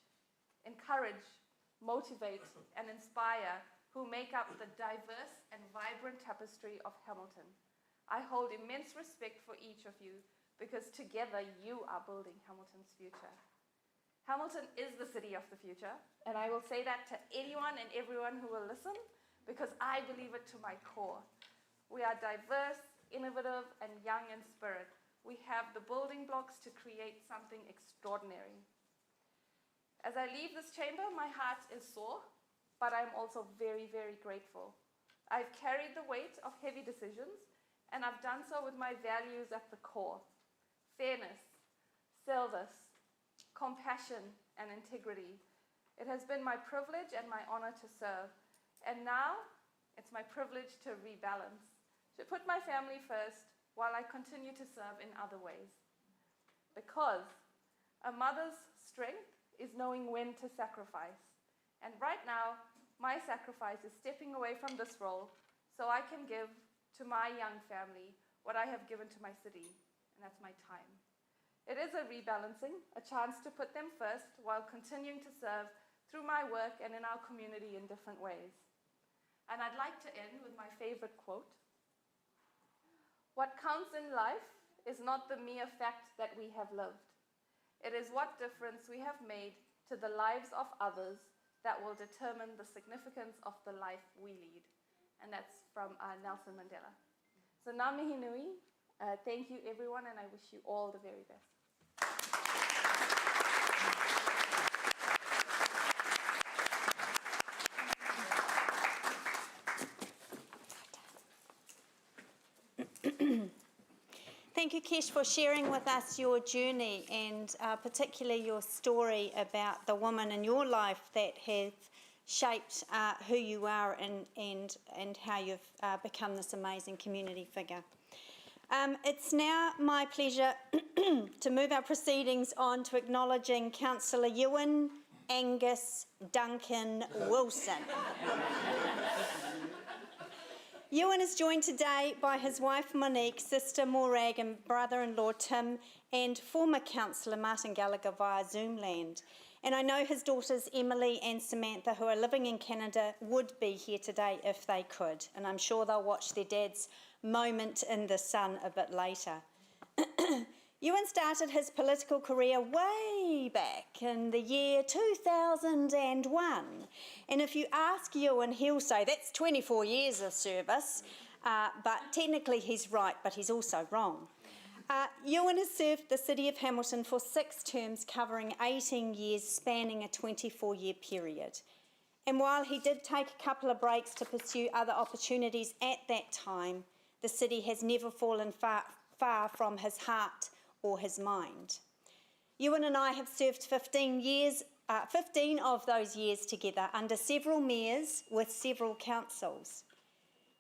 encourage, motivate, and inspire who make up the diverse and vibrant tapestry of Hamilton. I hold immense respect for each of you because together you are building Hamilton's future. Hamilton is the city of the future, and I will say that to anyone and everyone who will listen because I believe it to my core. We are diverse, innovative, and young in spirit. We have the building blocks to create something extraordinary. As I leave this chamber, my heart is sore, but I'm also very, very grateful. I've carried the weight of heavy decisions, and I've done so with my values at the core: fairness, service, compassion, and integrity. It has been my privilege and my honor to serve. And now, it's my privilege to rebalance, to put my family first while I continue to serve in other ways. Because a mother's strength is knowing when to sacrifice. And right now, my sacrifice is stepping away from this role so I can give to my young family what I have given to my city, and that's my time. It is a rebalancing, a chance to put them first while continuing to serve through my work and in our community in different ways. And I'd like to end with my favorite quote. What counts in life is not the mere fact that we have lived. It is what difference we have made to the lives of others that will determine the significance of the life we lead. And that's from Nelson Mandela. So ngā mihi nui, thank you everyone, and I wish you all the very best. Thank you, Kesh, for sharing with us your journey and particularly your story about the woman in your life that have shaped who you are and how you've become this amazing community figure. It's now my pleasure to move our proceedings on to acknowledging Councillor Ewan Angus Duncan Wilson. Ewan is joined today by his wife Monique, sister Morag and brother-in-law Tim, and former councillor Martin Gallagher via Zoomland. And I know his daughters Emily and Samantha, who are living in Canada, would be here today if they could. And I'm sure they'll watch their dad's moment in the sun a bit later. Ewan started his political career way back in the year 2001. And if you ask Ewan, he'll say that's 24 years of service. But technically he's right, but he's also wrong. Ewan has served the City of Hamilton for 6 terms, covering 18 years, spanning a 24-year period. And while he did take a couple of breaks to pursue other opportunities at that time, the city has never fallen far from his heart or his mind. Ewan and I have served 15 of those years together under several mayors with several councils.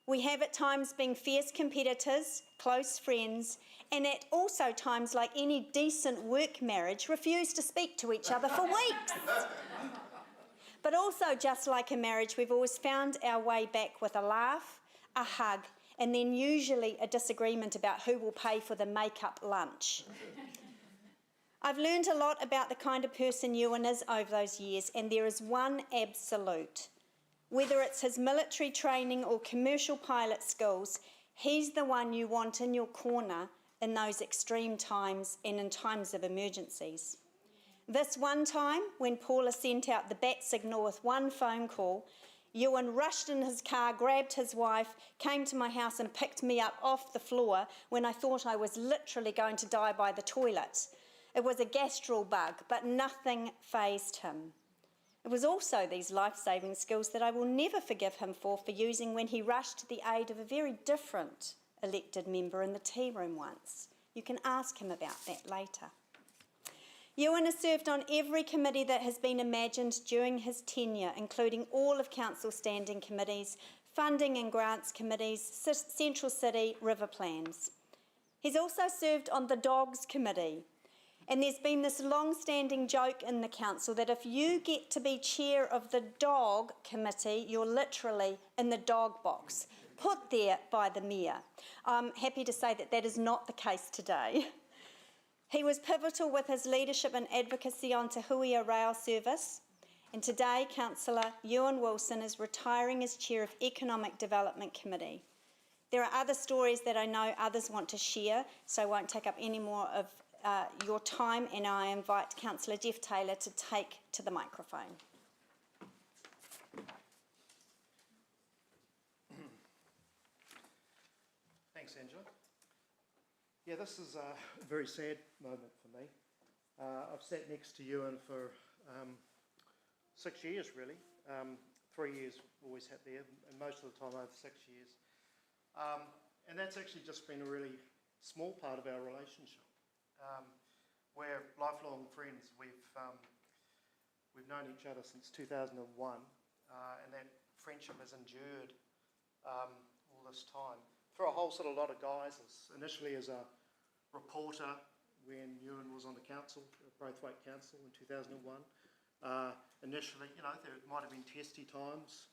We have at times been fierce competitors, close friends, and at also times, like any decent work marriage, refused to speak to each other for weeks. But also, just like a marriage, we've always found our way back with a laugh, a hug, and then usually a disagreement about who will pay for the make-up lunch. I've learned a lot about the kind of person Ewan is over those years, and there is one absolute. Whether it's his military training or commercial pilot skills, he's the one you want in your corner in those extreme times and in times of emergencies. This one time, when Paula sent out the bat signal with one phone call, Ewan rushed in his car, grabbed his wife, came to my house and picked me up off the floor when I thought I was literally going to die by the toilet. It was a gastral bug, but nothing fazed him. It was also these life-saving skills that I will never forgive him for using when he rushed to the aid of a very different elected member in the tea room once. You can ask him about that later. Ewan has served on every committee that has been imagined during his tenure, including all of Council standing committees, funding and grants committees, Central City, river plans. He's also served on the Dogs Committee. And there's been this long-standing joke in the council that if you get to be chair of the Dog Committee, you're literally in the dog box, put there by the mayor. I'm happy to say that that is not the case today. He was pivotal with his leadership and advocacy on Te Huia Rail Service. And today, Councillor Ewan Wilson is retiring as chair of Economic Development Committee. There are other stories that I know others want to share, so I won't take up any more of your time, and I invite Councillor Jeff Taylor to take to the microphone. Thanks, Angela. Yeah, this is a very sad moment for me. I've sat next to Ewan for 6 years, really. 3 years always sat there, and most of the time over 6 years. And that's actually just been a really small part of our relationship. We're lifelong friends. We've We've known each other since 2001, and that friendship has endured all this time. Through a whole sort of lot of guises. Initially as a reporter when Ewan was on the council, Braithwaite Council in 2001. Initially, you know, there might have been testy times,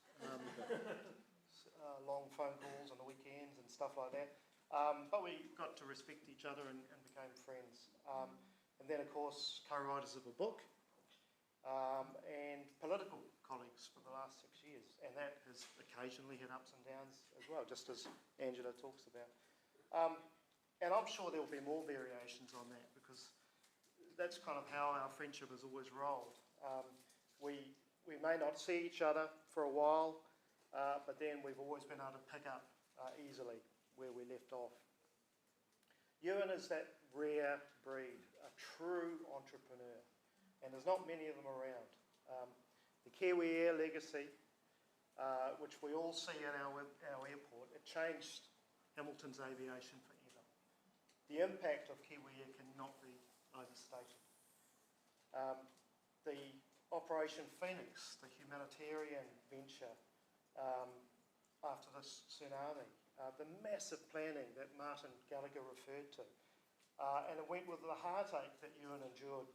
long phone calls on the weekends and stuff like that. But we got to respect each other and became friends. And then, of course, co-writers of a book and political colleagues for the last 6 years. And that has occasionally had ups and downs as well, just as Angela talks about. And I'm sure there will be more variations on that because that's kind of how our friendship has always rolled. We may not see each other for a while, but then we've always been able to pick up easily where we left off. Ewan is that rare breed, a true entrepreneur, and there's not many of them around. The Kiwi Air legacy, which we all see at our airport, it changed Hamilton's aviation forever. The impact of Kiwi Air cannot be overstated. The Operation Phoenix, the humanitarian venture after this tsunami, the massive planning that Martin Gallagher referred to, and it went with the heartache that Ewan endured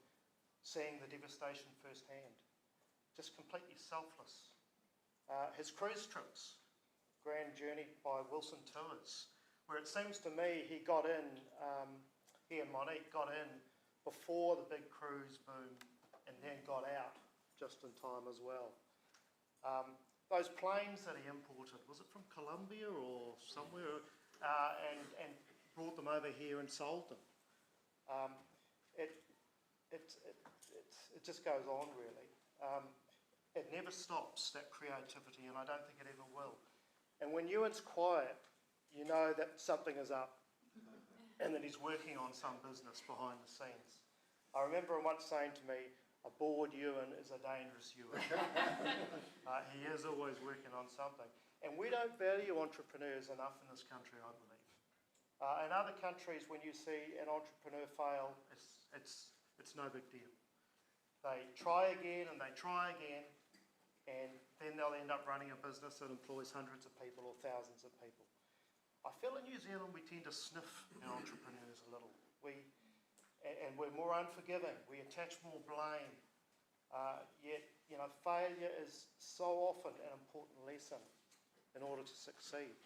seeing the devastation firsthand, just completely selfless. His cruise trips, Grand Journey by Wilson Tours, where it seems to me he got in, he and Monique got in before the big cruise boom and then got out just in time as well. Those planes that he imported, was it from Colombia or somewhere, and brought them over here and sold them. It just goes on really. It never stops, that creativity, and I don't think it ever will. And when Ewan's quiet, you know that something is up and that he's working on some business behind the scenes. I remember him once saying to me, a bored Ewan is a dangerous Ewan. He is always working on something. And we don't value entrepreneurs enough in this country, I believe. In other countries, when you see an entrepreneur fail, it's no big deal. They try again and they try again, and then they'll end up running a business that employs hundreds of people or thousands of people. I feel in New Zealand we tend to sniff our entrepreneurs a little. And we're more unforgiving. We attach more blame. Yet, you know, failure is so often an important lesson in order to succeed.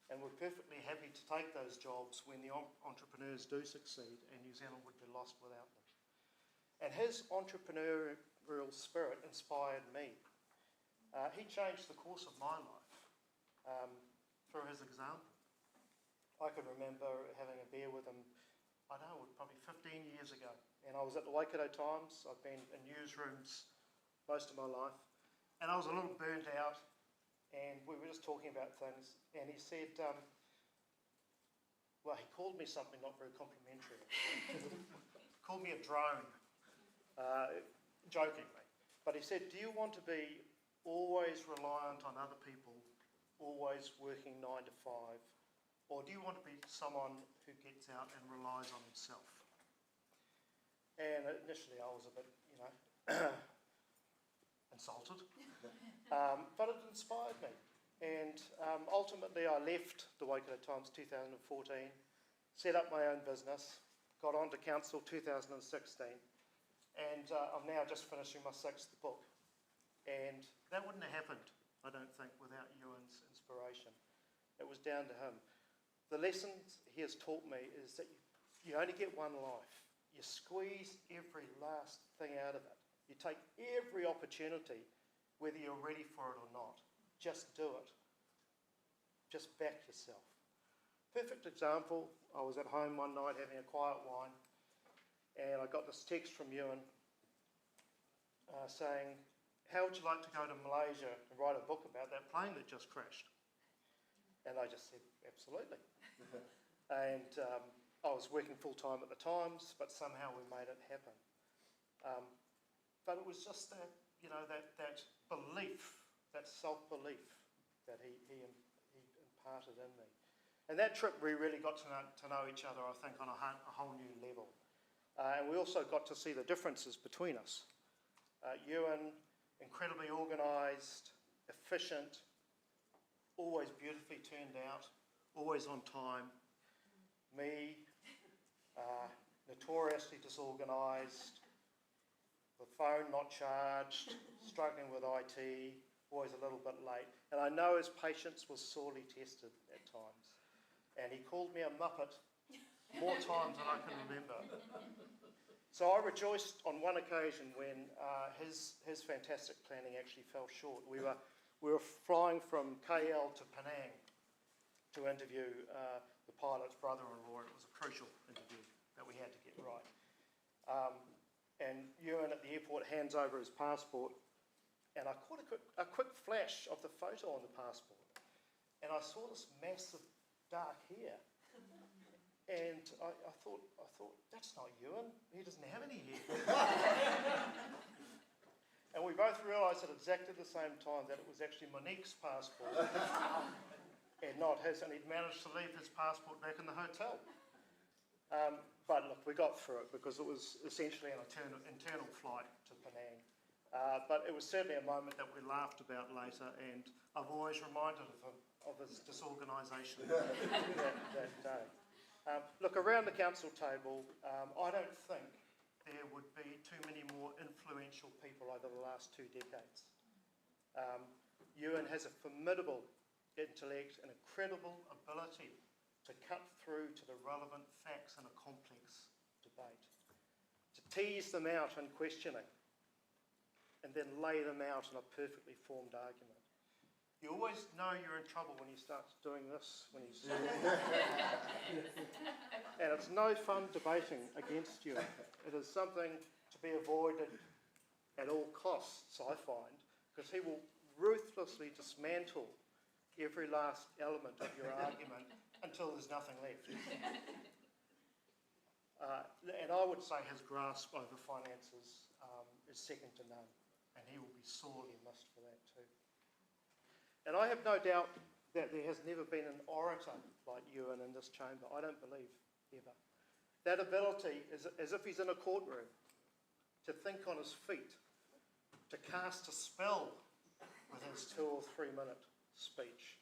And we're perfectly happy to take those jobs when the entrepreneurs do succeed, and New Zealand would be lost without them. And his entrepreneurial spirit inspired me. He changed the course of my life through his example. I can remember having a beer with him, I don't know, probably 15 years ago. And I was at the Waikato Times. I've been in newsrooms most of my life. And I was a little burnt out. And we were just talking about things. And he said, well, he called me something not very complimentary. Called me a drone, jokingly. But he said, do you want to be always reliant on other people, always working 9 to 5? Or do you want to be someone who gets out and relies on himself? And initially I was a bit, you know, insulted. But it inspired me. And ultimately I left the Waikato Times 2014, set up my own business, got onto council 2016, and I'm now just finishing my 6th book. And that wouldn't have happened, I don't think, without Ewan's inspiration. It was down to him. The lessons he has taught me is that you only get one life. You squeeze every last thing out of it. You take every opportunity, whether you're ready for it or not. Just do it. Just back yourself. Perfect example, I was at home one night having a quiet wine, and I got this text from Ewan saying, how would you like to go to Malaysia and write a book about that plane that just crashed? And I just said, absolutely. And I was working full-time at the Times, but somehow we made it happen. But it was just that, you know, that belief, that self-belief that he imparted in me. And that trip we really got to know each other, I think, on a whole new level. And we also got to see the differences between us. Ewan, incredibly organised, efficient, always beautifully turned out, always on time. Me, notoriously disorganised, the phone not charged, struggling with IT, always a little bit late. And I know his patience was sorely tested at times. And he called me a muppet more times than I can remember. So I rejoiced on one occasion when his fantastic planning actually fell short. We were flying from KL to Penang to interview the pilot's brother-in-law. It was a crucial interview that we had to get right. And Ewan at the airport hands over his passport, and I caught a quick flash of the photo on the passport, and I saw this massive dark hair. And I thought, that's not Ewan. He doesn't have any hair. And we both realised at exactly the same time that it was actually Monique's passport and not his, and he'd managed to leave his passport back in the hotel. But look, we got through it because it was essentially an internal flight to Penang. But it was certainly a moment that we laughed about later, and I've always reminded him of his disorganisation that day. Look, around the council table, I don't think there would be too many more influential people over the last 2 decades. Ewan has a formidable intellect and incredible ability to cut through to the relevant facts in a complex debate, to tease them out in questioning, and then lay them out in a perfectly formed argument. You always know you're in trouble when you start doing this, when you start. And it's no fun debating against you. It is something to be avoided at all costs, I find, because he will ruthlessly dismantle every last element of your argument until there's nothing left. And I would say his grasp over finances is second to none, and he will be sorely missed for that too. And I have no doubt that there has never been an orator like Ewan in this chamber. I don't believe ever. That ability is as if he's in a courtroom, to think on his feet, to cast a spell with his 2 or 3 minute speech.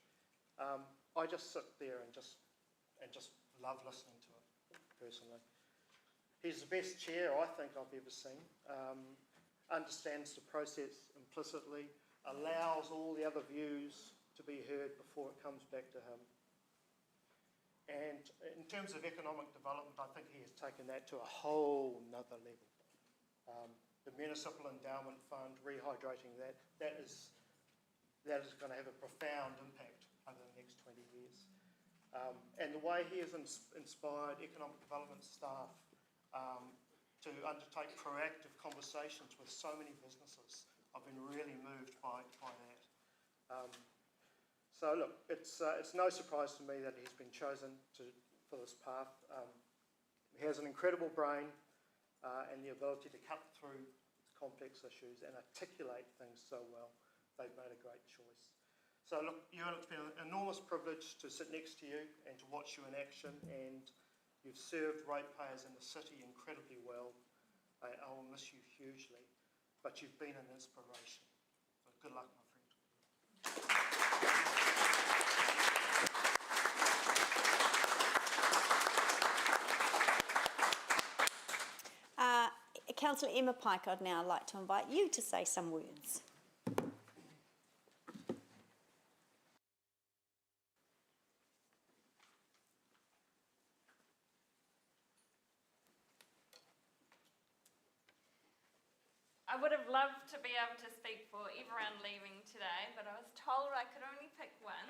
I just sit there and just love listening to it, personally. He's the best chair I think I've ever seen. Understands the process implicitly, allows all the other views to be heard before it comes back to him. And in terms of economic development, I think he has taken that to a whole nother level. The Municipal Endowment Fund, rehydrating that is going to have a profound impact over the next 20 years. And the way he has inspired economic development staff to undertake proactive conversations with so many businesses, I've been really moved by that. So look, it's no surprise to me that he's been chosen for this path. He has an incredible brain and the ability to cut through complex issues and articulate things so well. They've made a great choice. So look, Ewan, it's been an enormous privilege to sit next to you and to watch you in action, and you've served ratepayers in the city incredibly well. I will miss you hugely, but you've been an inspiration. So good luck, my friend. Councillor Emma Pike, I'd now like to invite you to say some words. I would have loved to be able to speak for everyone leaving today, but I was told I could only pick one.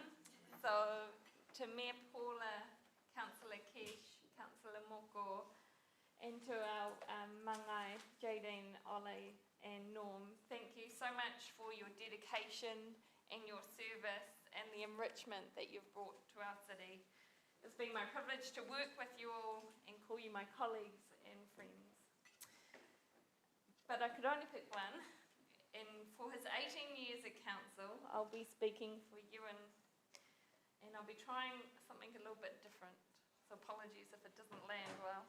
So to Mayor Paula, Councillor Kesh, Councillor Moko, and to our mangai, Jadine, Ollie and Norm, thank you so much for your dedication and your service and the enrichment that you've brought to our city. It's been my privilege to work with you all and call you my colleagues and friends. But I could only pick one, and for his 18 years at council, I'll be speaking for Ewan, and I'll be trying something a little bit different, so apologies if it doesn't land well.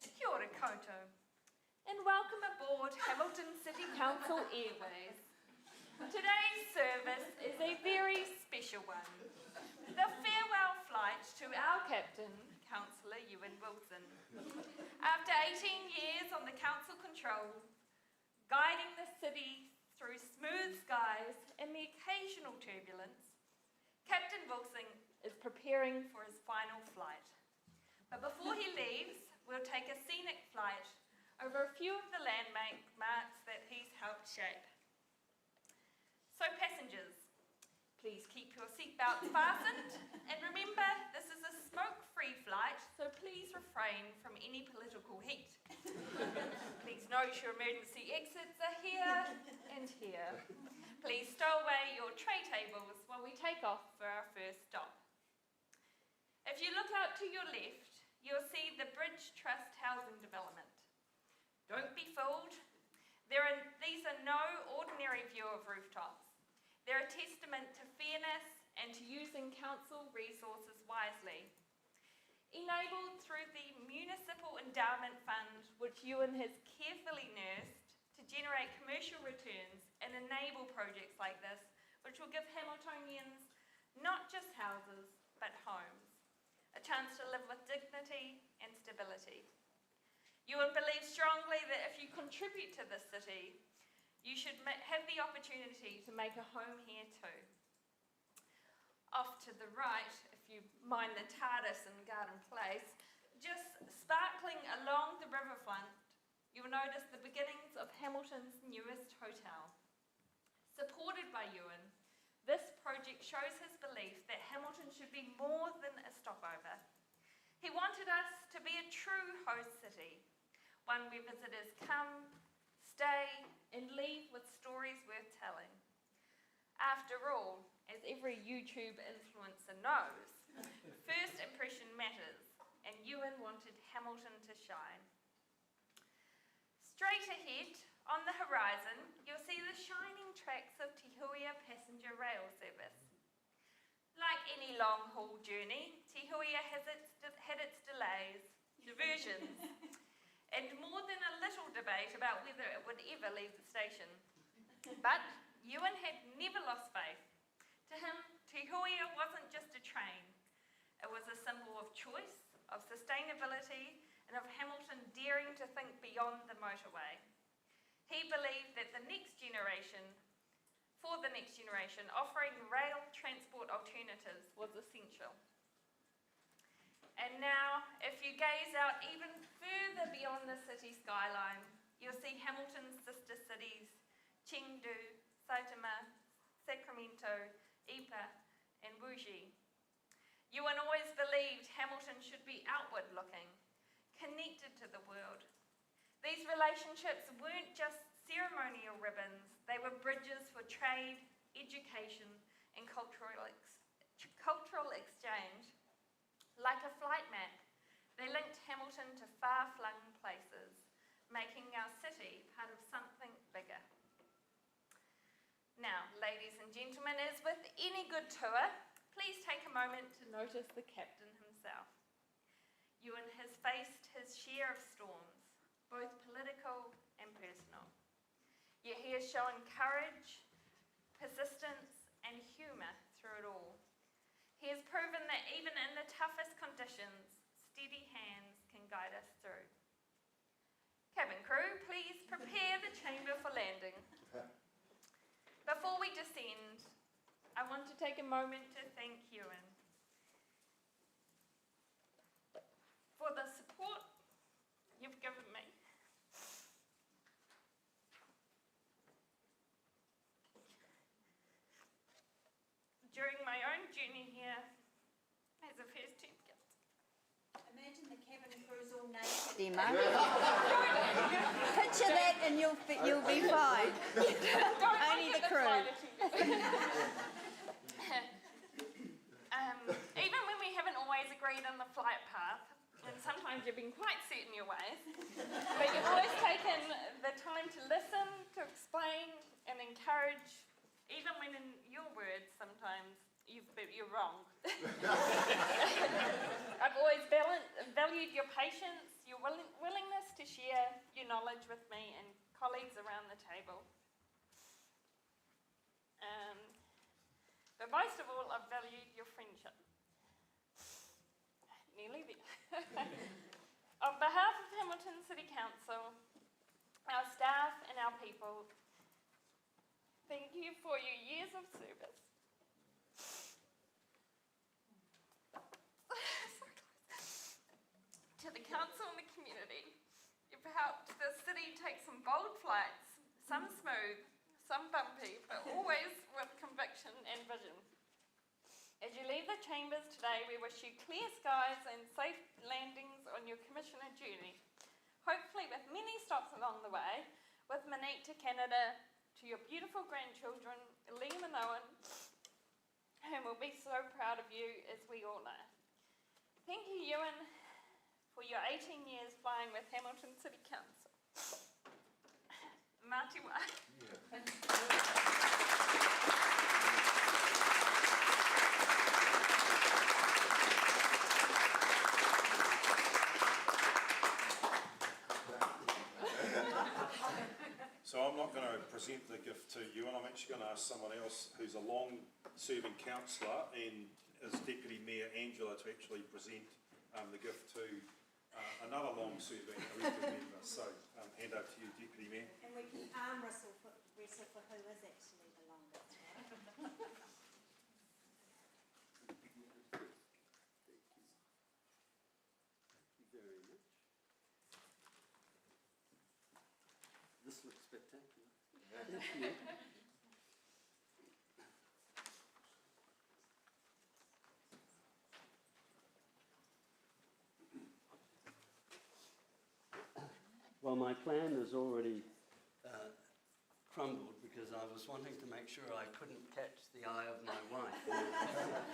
Kia ora koutou. and welcome aboard Hamilton City Council Airways. Today's service is a very special one, the farewell flight to our captain, Councillor Ewan Wilson. After 18 years on the council control, guiding the city through smooth skies and the occasional turbulence, Captain Wilson is preparing for his final flight. But before he leaves, we'll take a scenic flight over a few of the landmarks that he's helped shape. So passengers, please keep your seatbelts fastened, and remember, this is a smoke-free flight, so please refrain from any political heat. Please note your emergency exits are here and here. Please stow away your tray tables while we take off for our first stop. If you look out to your left, you'll see the Bridge Trust housing development. Don't be fooled. These are no ordinary view of rooftops. They're a testament to fairness and to using council resources wisely. Enabled through the Municipal Endowment Fund, which Ewan has carefully nursed to generate commercial returns and enable projects like this, which will give Hamiltonians not just houses, but homes, a chance to live with dignity and stability. Ewan believes strongly that if you contribute to this city, you should have the opportunity to make a home here too. Off to the right, if you mind the TARDIS in Garden Place, just sparkling along the riverfront, you'll notice the beginnings of Hamilton's newest hotel. Supported by Ewan, this project shows his belief that Hamilton should be more than a stopover. He wanted us to be a true host city, one where visitors come, stay, and leave with stories worth telling. After all, as every YouTube influencer knows, first impression matters, and Ewan wanted Hamilton to shine. Straight ahead, on the horizon, you'll see the shining tracks of Te Huia passenger rail service. Like any long-haul journey, Te Huia had its delays, diversions, and more than a little debate about whether it would ever leave the station. But Ewan had never lost faith. To him, Te Huia wasn't just a train. It was a symbol of choice, of sustainability, and of Hamilton daring to think beyond the motorway. He believed that for the next generation, offering rail transport alternatives was essential. And now, if you gaze out even further beyond the city skyline, you'll see Hamilton's sister cities, Chengdu, Saitama, Sacramento, Ipa, and Wuxi. Ewan always believed Hamilton should be outward-looking, connected to the world. These relationships weren't just ceremonial ribbons, they were bridges for trade, education, and cultural exchange. Like a flight map, they linked Hamilton to far-flung places, making our city part of something bigger. Now, ladies and gentlemen, as with any good tour, please take a moment to notice the captain himself. Ewan has faced his share of storms, both political and personal. Yet he has shown courage, persistence, and humour through it all. He has proven that even in the toughest conditions, steady hands can guide us through. Cabin crew, please prepare the chamber for landing. Before we descend, I want to take a moment to thank Ewan for the support you've given me. During my own journey here as a first-time captain. Imagine the cabin crew's all naked, Emma. Picture that and you'll be fine. Only the crew. Even when we haven't always agreed on the flight path, and sometimes you've been quite set in your ways, but you've always taken the time to listen, to explain, and encourage, even when in your words sometimes you're wrong. I've always valued your patience, your willingness to share, your your knowledge with me and colleagues around the table. But most of all, I've valued your friendship. Nearly there. On behalf of Hamilton City Council, our staff and our people, thank you for your years of service. To the council and the community, you've helped the city take some bold flights, some smooth, some bumpy, but always with conviction and vision. As you leave the chambers today, we wish you clear skies and safe landings on your commissioner journey. Hopefully with many stops along the way, with Monique to Canada, to your beautiful grandchildren, Liam and Owen, whom will be so proud of you, as we all are. Thank you, Ewan, for your 18 years flying with Hamilton City Council. Mā te wā. So I'm not going to present the gift to you, and I'm actually going to ask someone else who's a long-serving councillor and is Deputy Mayor Angela to actually present the gift to another long-serving elected member. So hand over to you, Deputy Mayor. And we can arm wrestle for who is actually the longest. This looks spectacular. Thank you. Well, my plan has already crumbled because I was wanting to make sure I couldn't catch the eye of my wife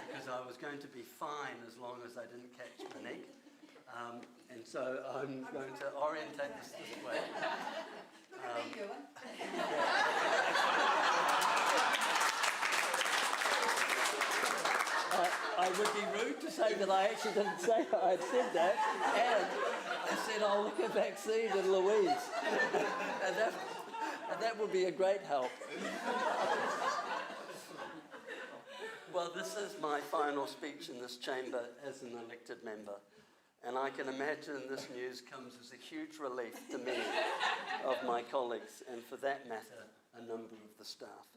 because I was going to be fine as long as I didn't catch Monique. And so I'm going to orientate this way. I would be rude to say that I actually didn't say I had said that, and I said I'll look at Maxine and Louise, and that would be a great help. Well, this is my final speech in this chamber as an elected member, and I can imagine this news comes as a huge relief to many of my colleagues, and for that matter, a number of the staff.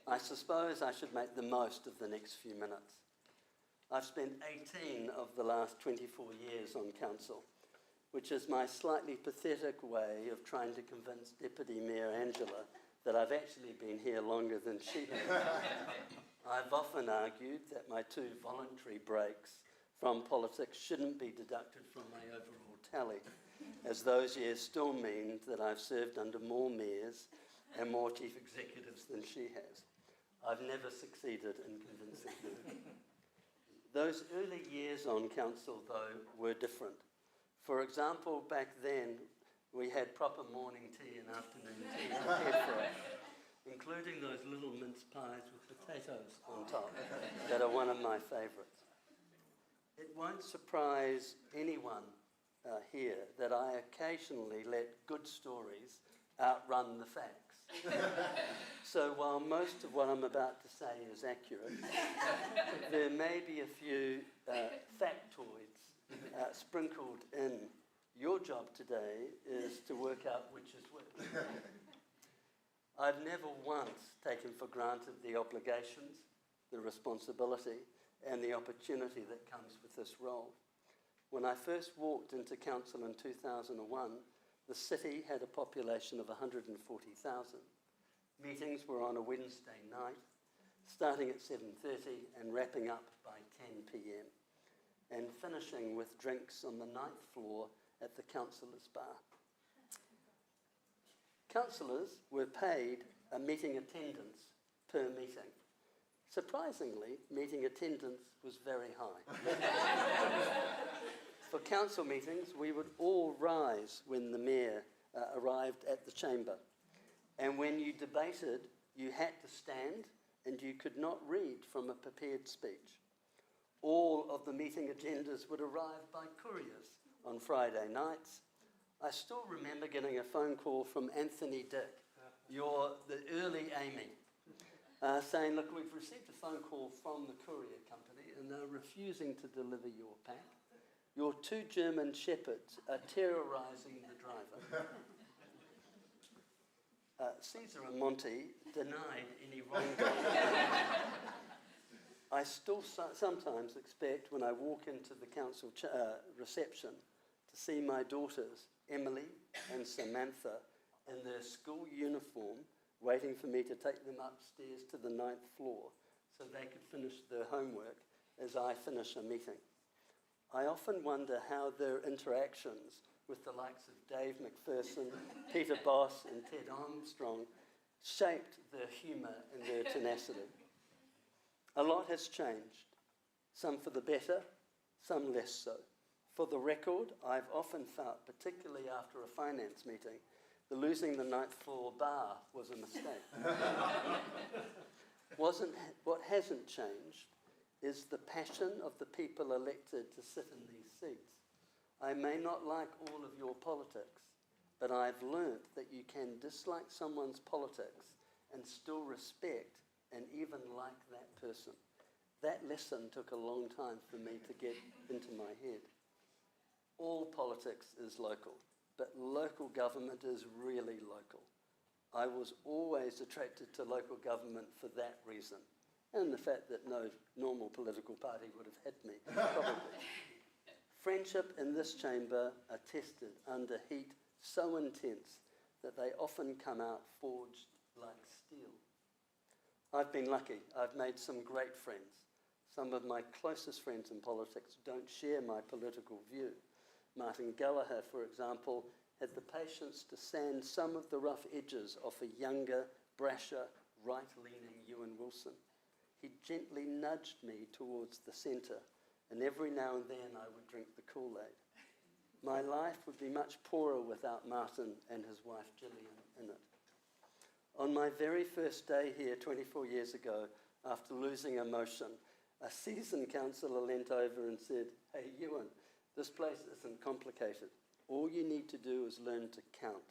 I suppose I should make the most of the next few minutes. I've spent 18 of the last 24 years on council, which is my slightly pathetic way of trying to convince Deputy Mayor Angela that I've actually been here longer than she has. I've often argued that my 2 voluntary breaks from politics shouldn't be deducted from my overall tally, as those years still mean that I've served under more mayors and more chief executives than she has. I've never succeeded in convincing her. Those early years on council, though, were different. For example, back then, we had proper morning tea and afternoon tea prepared for us, including those little mince pies with potatoes on top that are one of my favourites. It won't surprise anyone here that I occasionally let good stories outrun the facts. So while most of what I'm about to say is accurate, there may be a few factoids sprinkled in. Your job today is to work out which is which. I've never once taken for granted the obligations, the responsibility, and the opportunity that comes with this role. When I first walked into council in 2001, the city had a population of 140,000. Meetings were on a Wednesday night, starting at 7:30 and wrapping up by 10 p.m, and finishing with drinks on the 9th floor at the councillors' bar. Councillors were paid a meeting attendance per meeting. Surprisingly, meeting attendance was very high. For council meetings, we would all rise when the mayor arrived at the chamber. And when you debated, you had to stand and you could not read from a prepared speech. All of the meeting agendas would arrive by couriers on Friday nights. I still remember getting a phone call from Anthony Dick, the early Amy, saying, look, we've received a phone call from the courier company and they're refusing to deliver your pack. Your 2 German shepherds are terrorising the driver. Caesar and Monty denied any wrongdoing. I still sometimes expect when I walk into the council reception to see my daughters, Emily and Samantha, in their school uniform, waiting for me to take them upstairs to the 9th floor so they could finish their homework as I finish a meeting. I often wonder how their interactions with the likes of Dave McPherson, Peter Boss and Ted Armstrong shaped their humour and their tenacity. A lot has changed, some for the better, some less so. For the record, I've often felt, particularly after a finance meeting, that losing the 9th floor bar was a mistake. What hasn't changed is the passion of the people elected to sit in these seats. I may not like all of your politics, but I've learnt that you can dislike someone's politics and still respect and even like that person. That lesson took a long time for me to get into my head. All politics is local, but local government is really local. I was always attracted to local government for that reason, and the fact that no normal political party would have had me, probably. Friendship in this chamber are tested under heat so intense that they often come out forged like steel. I've been lucky. I've made some great friends. Some of my closest friends in politics don't share my political view. Martin Gallagher, for example, had the patience to sand some of the rough edges off a younger, brasher, right-leaning Ewan Wilson. He gently nudged me towards the centre, and every now and then I would drink the Kool-Aid. My life would be much poorer without Martin and his wife Gillian in it. On my very first day here 24 years ago, after losing a motion, a seasoned councillor leant over and said, "Hey, Ewan, this place isn't complicated. All you need to do is learn to count."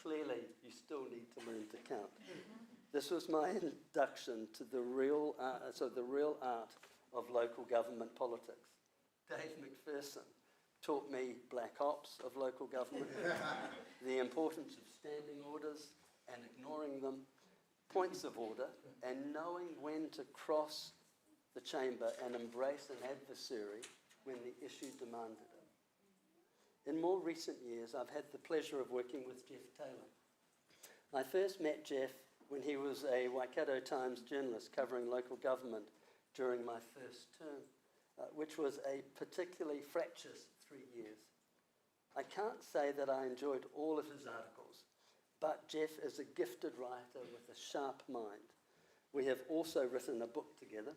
Clearly, you still need to learn to count. This was my induction to the real art of local government politics. Dave McPherson taught me black ops of local government, the importance of standing orders and ignoring them, points of order, and knowing when to cross the chamber and embrace an adversary when the issue demanded it. In more recent years, I've had the pleasure of working with Jeff Taylor. I first met Jeff when he was a Waikato Times journalist covering local government during my first term, which was a particularly fractious 3 years. I can't say that I enjoyed all of his articles, but Jeff is a gifted writer with a sharp mind. We have also written a book together.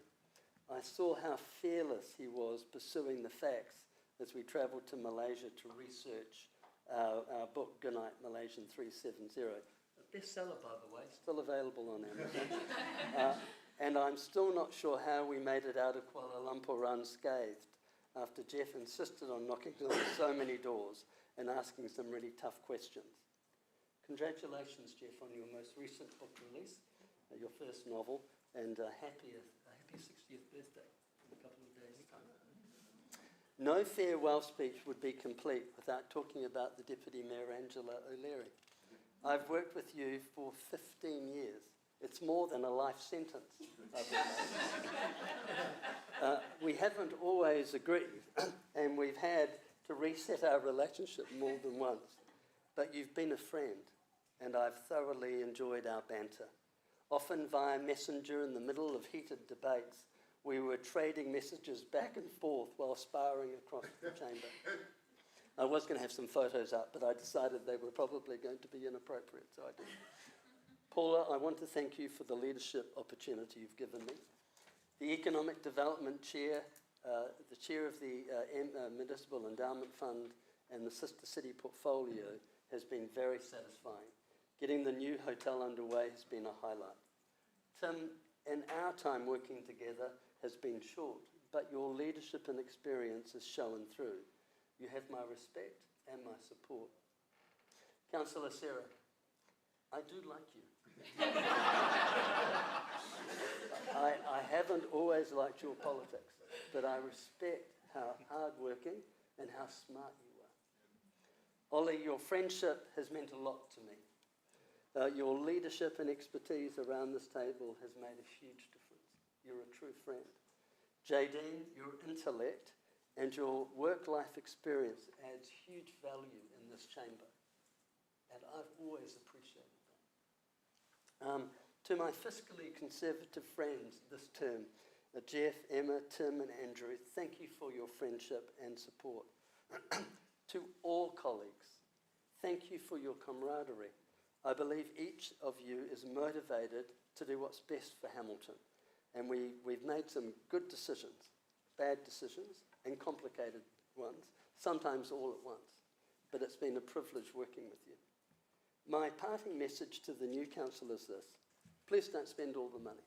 I saw how fearless he was pursuing the facts as we travelled to Malaysia to research our book, Goodnight Malaysian 370. A bestseller, by the way, still available on Amazon. And I'm still not sure how we made it out of Kuala Lumpur unscathed after Jeff insisted on knocking on so many doors and asking some really tough questions. Congratulations, Jeff, on your most recent book release, your first novel, and a happy 60th birthday in a couple of days' time. No farewell speech would be complete without talking about the Deputy Mayor, Angela O'Leary. I've worked with you for 15 years. It's more than a life sentence, I've realised. We haven't always agreed, and we've had to reset our relationship more than once. But you've been a friend, and I've thoroughly enjoyed our banter. Often via messenger in the middle of heated debates, we were trading messages back and forth while sparring across the chamber. I was going to have some photos up, but I decided they were probably going to be inappropriate, so I didn't. Paula, I want to thank you for the leadership opportunity you've given me. The Economic Development Chair, the Chair of the Municipal Endowment Fund and the Sister City Portfolio has been very satisfying. Getting the new hotel underway has been a highlight. Tim, in our time working together has been short, but your leadership and experience has shown through. You have my respect and my support. Councillor Sarah, I do like you. I haven't always liked your politics, but I respect how hardworking and how smart you are. Ollie, your friendship has meant a lot to me. Your leadership and expertise around this table has made a huge difference. You're a true friend. Jadine, your intellect and your work-life experience adds huge value in this chamber, and I've always appreciated that. To my fiscally conservative friends this term, Jeff, Emma, Tim and Andrew, thank you for your friendship and support. To all colleagues, thank you for your camaraderie. I believe each of you is motivated to do what's best for Hamilton, and we've made some good decisions, bad decisions and complicated ones, sometimes all at once, but it's been a privilege working with you. My parting message to the new council is this: please don't spend all the money.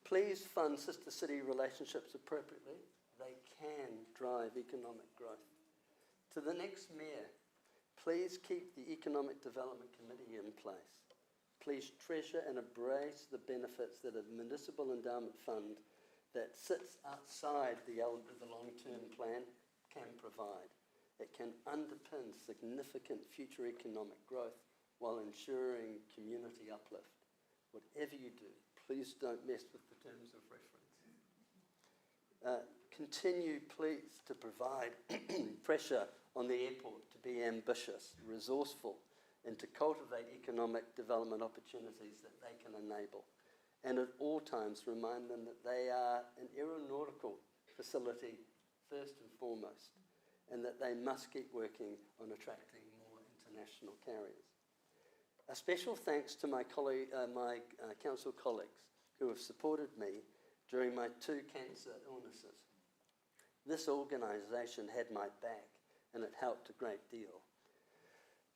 Please fund sister city relationships appropriately. They can drive economic growth. To the next mayor, please keep the Economic Development Committee in place. Please treasure and embrace the benefits that a municipal endowment fund that sits outside the long-term plan can provide. It can underpin significant future economic growth while ensuring community uplift. Whatever you do, please don't mess with the terms of reference. Continue, please, to provide pressure on the airport to be ambitious, resourceful, and to cultivate economic development opportunities that they can enable. And at all times, remind them that they are an aeronautical facility first and foremost, and that they must keep working on attracting more international carriers. A special thanks to my council colleagues who have supported me during my 2 cancer illnesses. This organisation had my back, and it helped a great deal.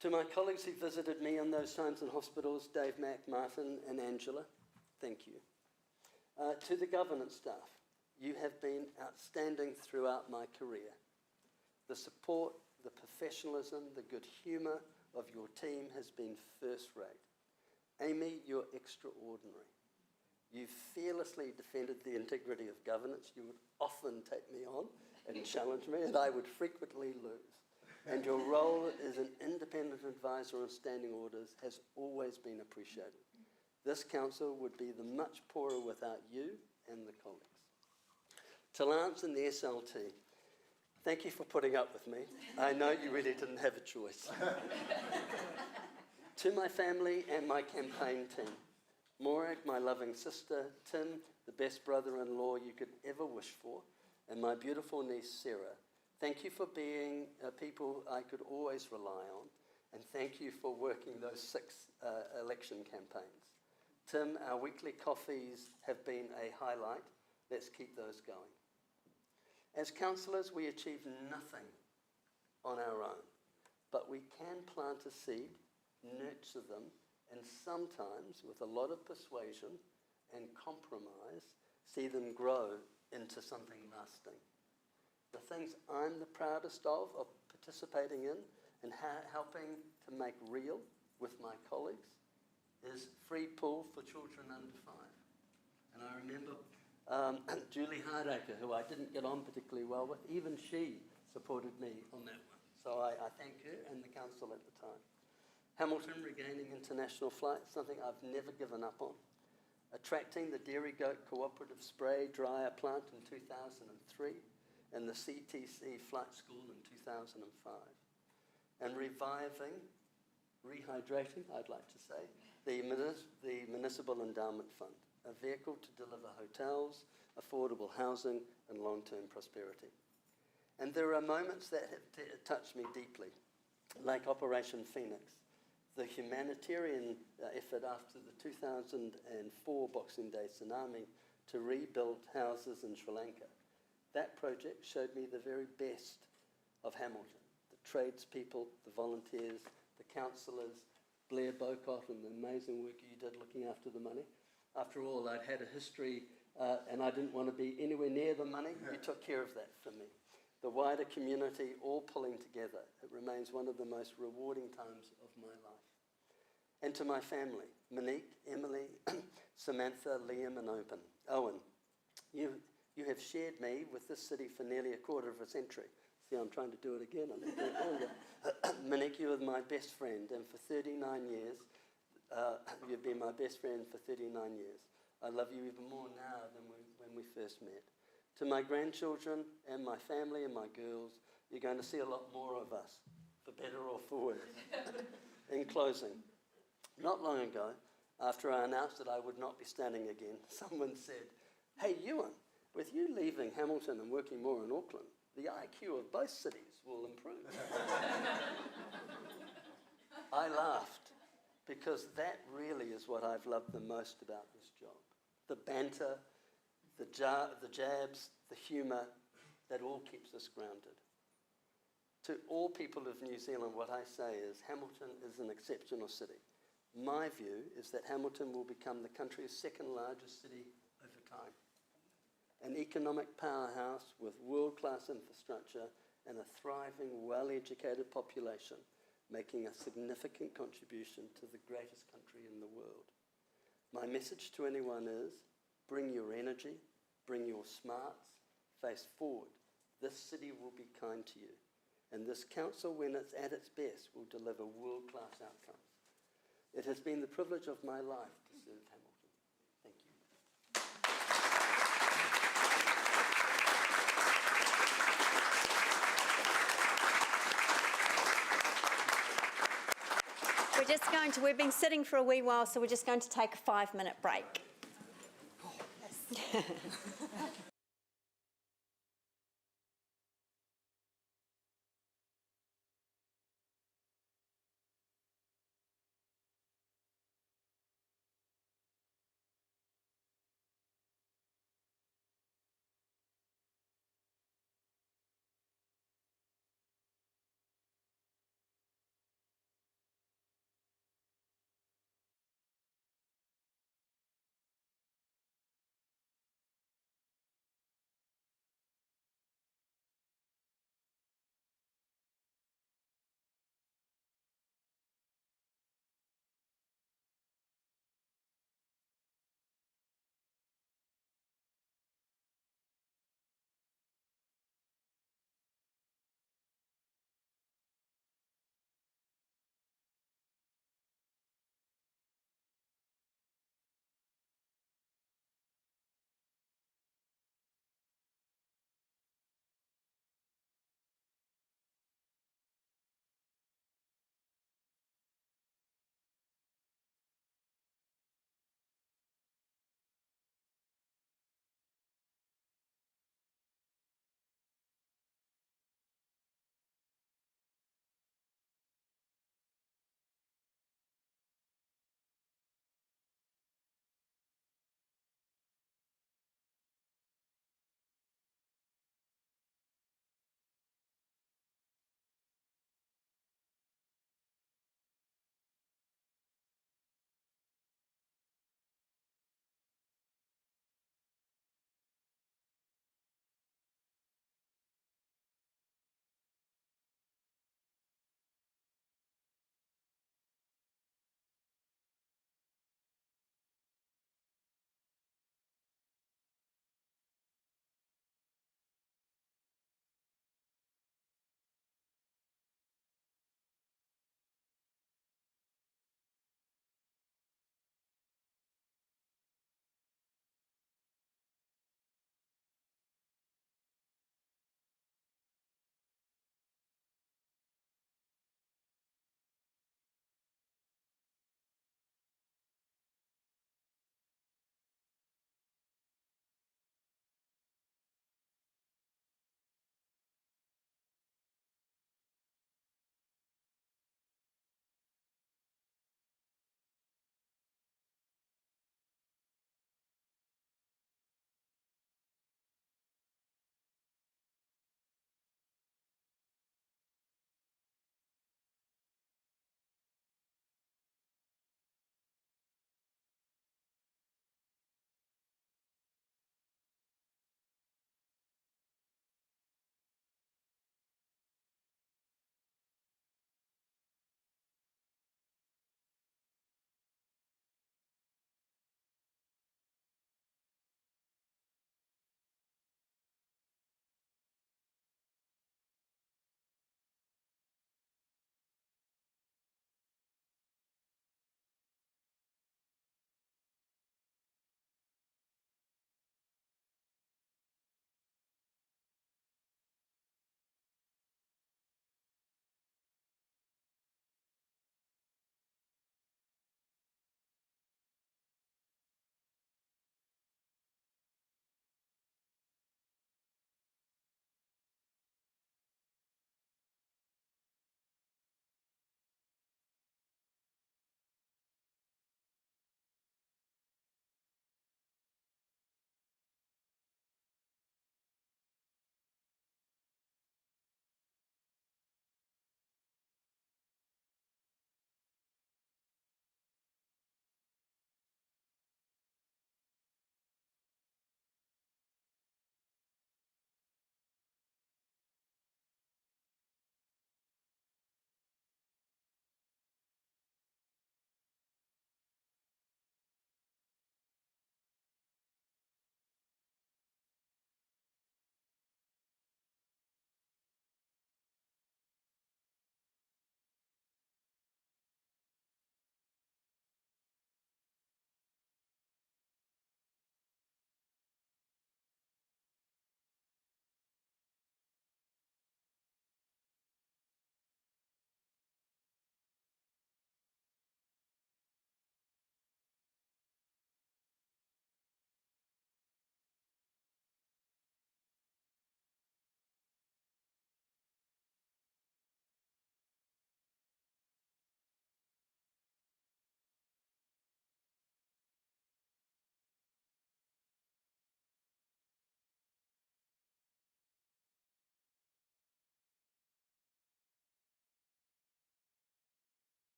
To my colleagues who visited me in those times in hospitals, Dave, Mac, Martin and Angela, thank you. To the governance staff, you have been outstanding throughout my career. The support, the professionalism, the good humour of your team has been first rate. Amy, you're extraordinary. You fearlessly defended the integrity of governance. You would often take me on and challenge me, and I would frequently lose. And your role as an independent advisor on standing orders has always been appreciated. This council would be much poorer without you and the colleagues. To Lance and the SLT, thank you for putting up with me. I know you really didn't have a choice. To my family and my campaign team, Morag, my loving sister, Tim, the best brother-in-law you could ever wish for, and my beautiful niece, Sarah, thank you for being people I could always rely on, and thank you for working those 6 election campaigns. Tim, our weekly coffees have been a highlight. Let's keep those going. As councillors, we achieve nothing on our own, but we can plant a seed, nurture them, and sometimes, with a lot of persuasion and compromise, see them grow into something lasting. The things I'm the proudest of participating in and helping to make real with my colleagues is free pool for children under 5. And I remember Julie Hardacre, who I didn't get on particularly well with, even she supported me on that one. So I thank her and the council at the time. Hamilton regaining international flights, something I've never given up on. Attracting the Dairy Goat Cooperative Spray Dryer Plant in 2003 and the CTC Flight School in 2005. And rehydrating, I'd like to say, the Municipal Endowment Fund, a vehicle to deliver hotels, affordable housing and long-term prosperity. And there are moments that have touched me deeply, like Operation Phoenix, the humanitarian effort after the 2004 Boxing Day tsunami to rebuild houses in Sri Lanka. That project showed me the very best of Hamilton, the tradespeople, the volunteers, the councillors, Blair Bocott and the amazing work you did looking after the money. After all, I'd had a history and I didn't want to be anywhere near the money. You took care of that for me. the wider community all pulling together. It remains one of the most rewarding times of my life. And to my family, Monique, Emily, Samantha, Liam and Owen, you have shared me with this city for nearly a quarter of a century. See, I'm trying to do it again. I'm doing it longer. Monique, you are my best friend, and for 39 years, you've been my best friend for 39 years. I love you even more now than when we first met. To my grandchildren and my family and my girls, you're going to see a lot more of us, for better or for worse. In closing, not long ago, after I announced that I would not be standing again, someone said, "Hey, Ewan, with you leaving Hamilton and working more in Auckland, the IQ of both cities will improve." I laughed, because that really is what I've loved the most about this job. The banter, the jabs, the humour, that all keeps us grounded. To all people of New Zealand, what I say is Hamilton is an exceptional city. My view is that Hamilton will become the country's second largest city over time. An economic powerhouse with world-class infrastructure and a thriving, well-educated population, making a significant contribution to the greatest country in the world. My message to anyone is, bring your energy, bring your smarts, face forward. This city will be kind to you. And this council, when it's at its best, will deliver world-class outcomes. It has been the privilege of my life to serve Hamilton. Thank you. We've been sitting for a wee while, so we're just going to take a 5-minute break.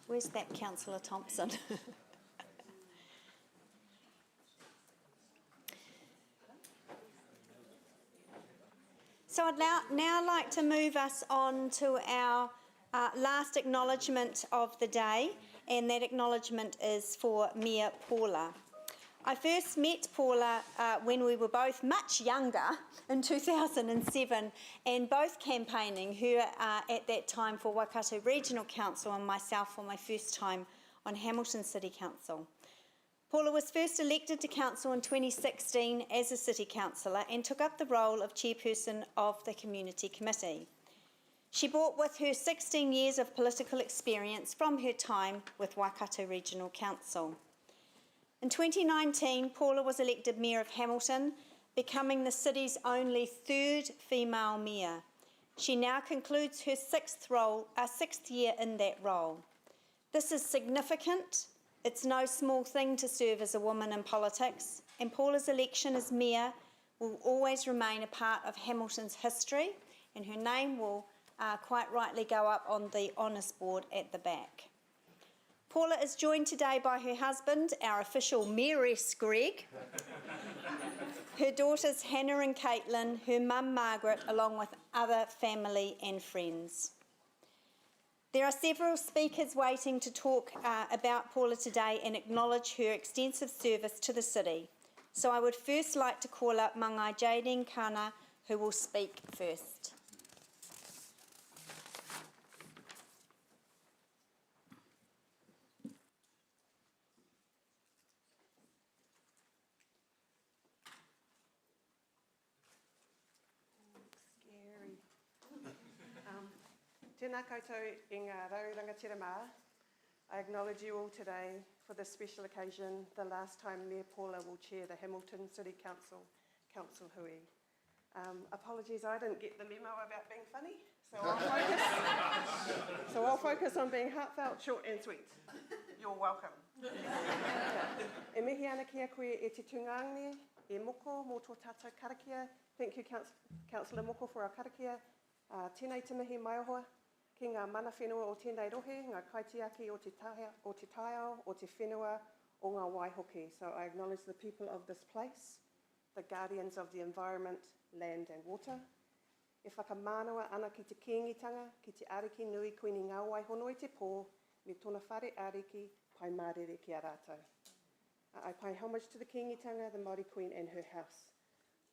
Where's that Councillor Thompson? So I'd now like to move us on to our last acknowledgement of the day, and that acknowledgement is for Mayor Paula. I first met Paula when we were both much younger in 2007 and both campaigning, her at that time for Waikato Regional Council and myself for my first time on Hamilton City Council. Paula was first elected to council in 2016 as a city councillor and took up the role of chairperson of the community committee. She brought with her 16 years of political experience from her time with Waikato Regional Council. In 2019, Paula was elected Mayor of Hamilton, becoming the city's only third female mayor. She now concludes her sixth year in that role. This is significant. It's no small thing to serve as a woman in politics, and Paula's election as mayor will always remain a part of Hamilton's history, and her name will quite rightly go up on the honours board at the back. Paula is joined today by her husband, our official Mayoress Greg, her daughters Hannah and Caitlin, her mum Margaret, along with other family and friends. There are several speakers waiting to talk about Paula today and acknowledge her extensive service to the city. So I would first like to call up Mangai Jadine Kana, who will speak first. Tēnā koutou i ngā rauranga tira mā. I acknowledge you all today for this special occasion, the last time Mayor Paula will chair the Hamilton City Council, Council Hui. Apologies, I didn't get the memo about being funny, so I'll focus on being heartfelt, short and sweet. You're welcome. E mihi ana ki a koe e te tungaangi, e moko mō tō tātou karakia. Thank you, Councillor Moko, for our karakia. Tēnei te mihi mai ahoa. Ki ngā mana whenua o tēnei rohe, ngā kaitiaki o te taiao, o te whenua o ngā waihoki. So I acknowledge the people of this place, the guardians of the environment, land and water. E whakamānua ana ki te kīngitanga, ki te ariki nui koini ngā waihono i te pō, me tōna whare ariki pai mārere ki a rātou. I pay homage to the kīngitanga, the Māori Queen and her house.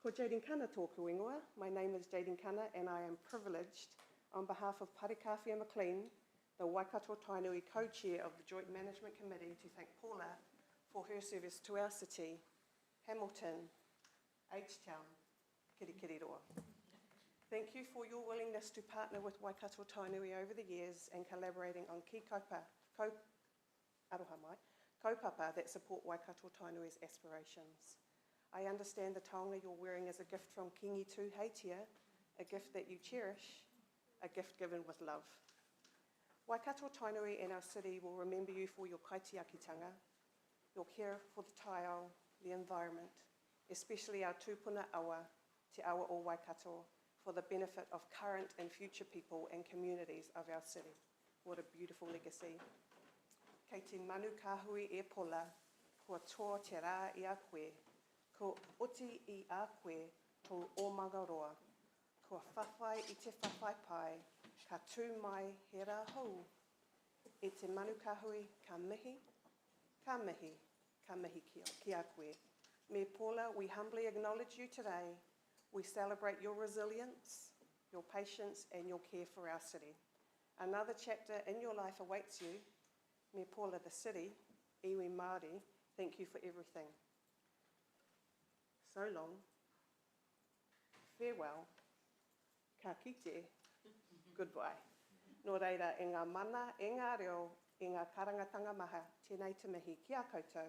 Ko Jadine Kana tōku ingoa. My name is Jadine Kana and I am privileged on behalf of Parekawhia McLean, the Waikato Tainui co-chair of the Joint Management Committee, to thank Paula for her service to our city, Hamilton, H-Town, Kirikiriroa. Thank you for your willingness to partner with Waikato Tainui over the years and collaborating on key kaupapa that support Waikato Tainui's aspirations. I understand the taonga you're wearing is a gift from Kingi Tū Heitia, a gift that you cherish, a gift given with love. Waikato Tainui and our city will remember you for your kaitiakitanga, your care for the taiao, the environment, especially our tūpuna awa, te awa o Waikato, for the benefit of current and future people and communities of our city. What a beautiful legacy. Kei te manu kāhui e Paula, kua toa te rā i a koe, ko oti i a koe tō omangaroa, kua whawhai i te whawhai pai, ka tū mai he rā hou. E te manu kāhui, ka mihi ki a koe. Me Paula, we humbly acknowledge you today. We celebrate your resilience, your patience and your care for our city. Another chapter in your life awaits you. Me Paula, the city, iwi Māori, thank you for everything. So long. Farewell. Ka kite, goodbye. Nō reira, e ngā mana, e ngā reo, e ngā karangatanga maha, tēnei te mihi ki a koutou,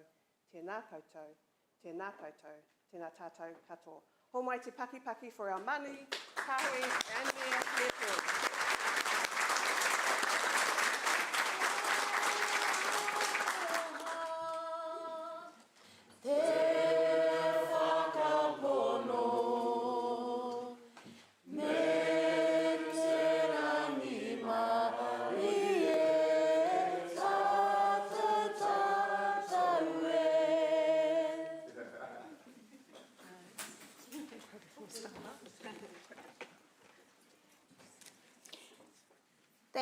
tēnā koutou, tēnā koutou, tēnā tātou katoa. Ho mai te paki for our mani, kahui, and Mayor Paula. Te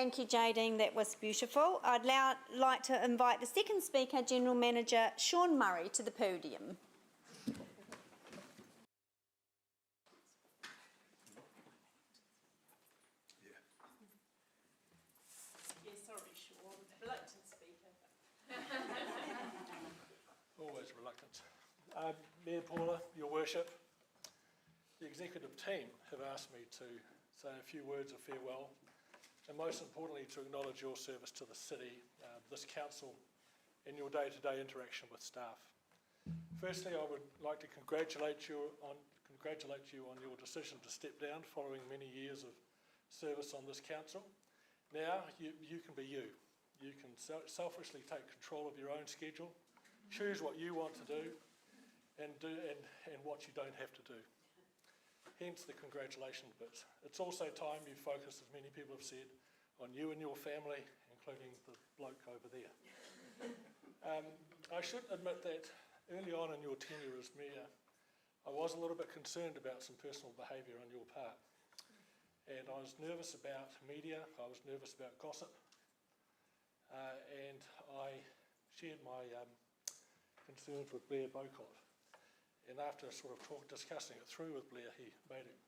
Thank you, Jadine. That was beautiful. I'd now like to invite the second speaker, General Manager Sean Murray, to the podium. Yeah, sorry, Sean. Reluctant speaker. Always reluctant. Mayor Paula, Your Worship, the executive team have asked me to say a few words of farewell, and most importantly to acknowledge your service to the city, this council, and your day-to-day interaction with staff. Firstly, I would like to congratulate you on your decision to step down following many years of service on this council. Now you can be you. You can selfishly take control of your own schedule, choose what you want to do, and what you don't have to do. Hence the congratulations bit. It's also time you focus, as many people have said, on you and your family, including the bloke over there. I should admit that early on in your tenure as mayor, I was a little bit concerned about some personal behaviour on your part. And I was nervous about media, I was nervous about gossip, and I shared my concerns with Blair Bocott. And after sort of discussing it through with Blair, he made it,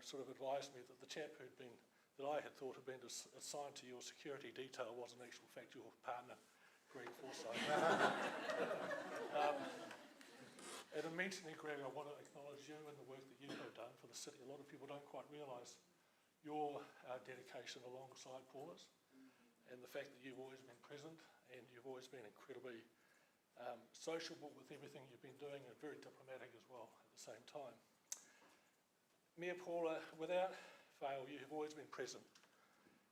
sort of advised me that the chap that I had thought had been assigned to your security detail was in actual fact your partner, Greg Forsyth. And in mentioning Greg, I want to acknowledge you and the work that you have done for the city. A lot of people don't quite realise your dedication alongside Paula's, and the fact that you've always been present and you've always been incredibly sociable with everything you've been doing, and very diplomatic as well at the same time. Mayor Paula, without fail, you have always been present.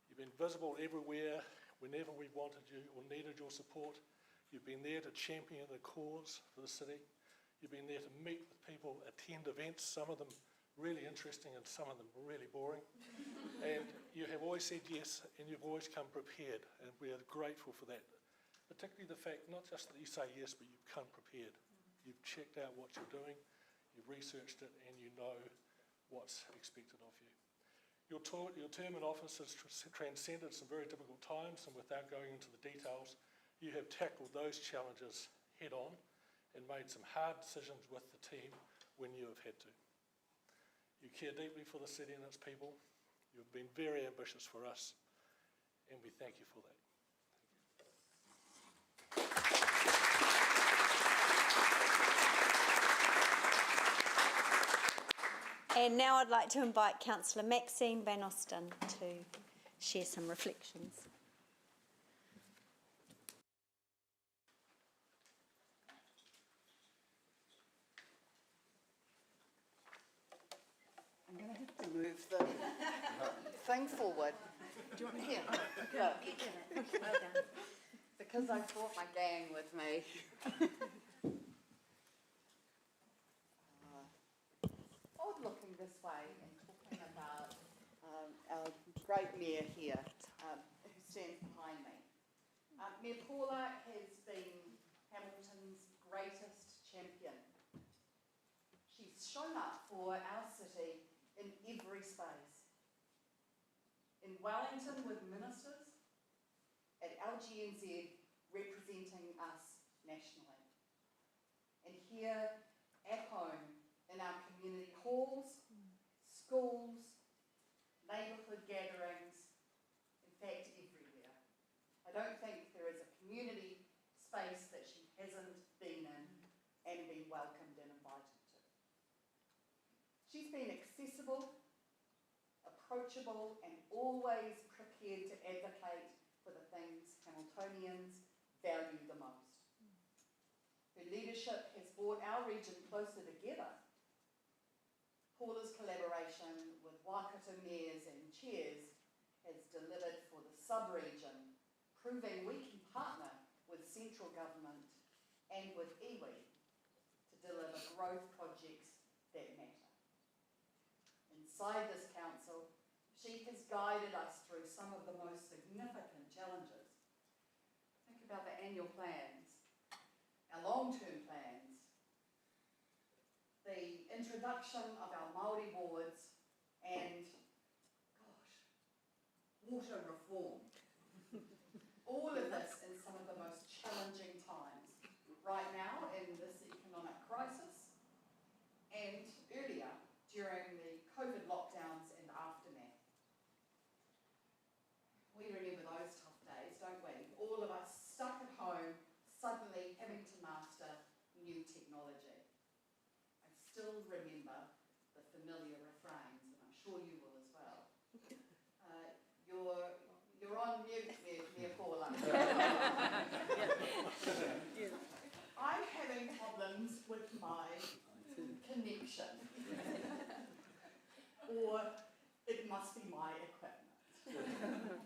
You've been visible everywhere whenever we wanted you or needed your support. You've been there to champion the cause for the city. You've been there to meet with people, attend events, some of them really interesting and some of them really boring. And you have always said yes, and you've always come prepared, and we are grateful for that. Particularly the fact, not just that you say yes, but you've come prepared. You've checked out what you're doing, you've researched it, and you know what's expected of you. Your term in office has transcended some very difficult times, and without going into the details, you have tackled those challenges head on and made some hard decisions with the team when you have had to. You care deeply for the city and its people. You've been very ambitious for us, and we thank you for that. And now I'd like to invite Councillor Maxine Van Osten to share some reflections. I'm going to have to move the thing forward. Do you want me here? Look, Well done. because I brought my gang with me. Looking this way and talking about our great mayor here, who stands behind me. Mayor Paula has been Hamilton's greatest champion. She's shown up for our city in every space. In Wellington with ministers, at LGNZ representing us nationally. And here at home in our community halls, schools, neighbourhood gatherings, in fact everywhere. I don't think there is a community space that she hasn't been in and been welcomed and invited to. She's been accessible, approachable, and always prepared to advocate for the things Hamiltonians value the most. Her leadership has brought our region closer together. Paula's collaboration with Waikato mayors and chairs has delivered for the sub-region, proving we can partner with central government and with iwi to deliver growth projects that matter. Inside this council, she has guided us through some of the most significant challenges. Think about the annual plans, our long-term plans, the introduction of our Māori wards, and, gosh, water reform. still remember the familiar refrains, and I'm sure you will as well. You're on mute, Mia Paula. I'm having problems with my connection. Or it must be my equipment.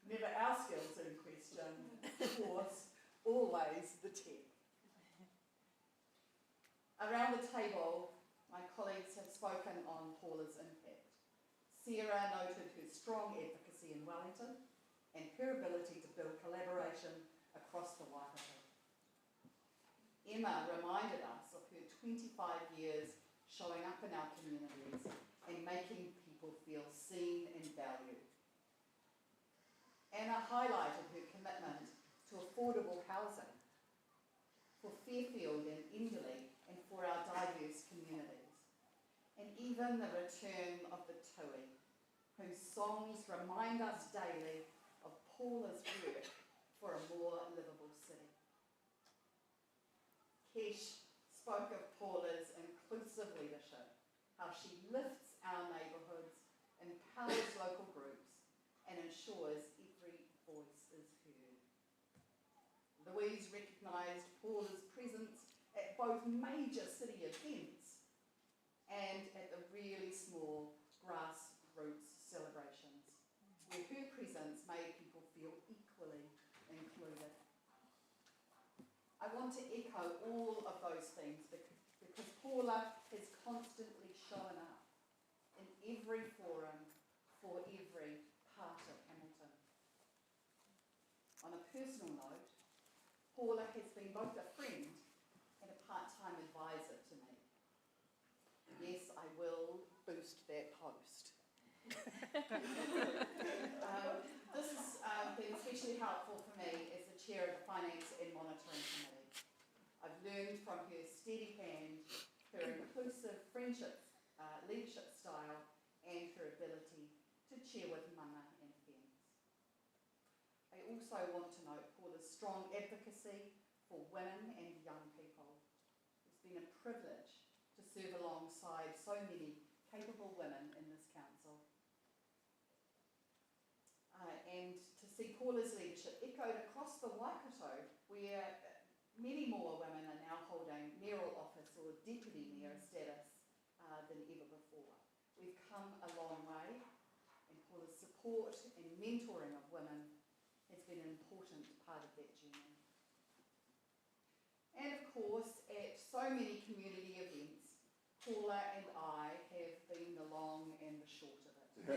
Never our skills in question, of course, always the tech. Around the table, my colleagues have spoken on Paula's impact. Sarah noted her strong advocacy in Wellington and her ability to build collaboration across the Waikato. Emma reminded us of her 25 years showing up in our communities and making people feel seen and valued. Anna highlighted her commitment to affordable housing for Fairfield and Inderley and for our diverse communities, and even the return of the Tui, whose songs remind us daily of Paula's work for a more livable city. Kesh spoke of Paula's inclusive leadership, how she lifts our neighbourhoods, empowers local groups, and ensures every voice is heard. Louise recognised Paula's presence at both major city events and at the really small grassroots celebrations, where her presence made people feel equally included. I want to echo all of those things because Paula has constantly shown up in every forum for every part of Hamilton. On a personal note, Paula has been both a friend and a part-time advisor to me. Yes, I will boost that post. This has been especially helpful for me as the chair of the Finance and Monitoring Committee. I've learned from her steady hand, her inclusive friendship, leadership style, and her ability to chair with mana and fairness. I also want to note Paula's strong advocacy for women and young people. It's been a privilege to serve alongside so many capable women in this council. And to see Paula's leadership echoed across the Waikato, where many more women are now holding mayoral office or deputy mayor status than ever before. We've come a long way, and Paula's support and mentoring of women has been an important part of that journey. And of course, at so many community events, Paula and I have been the long and the short of it. Did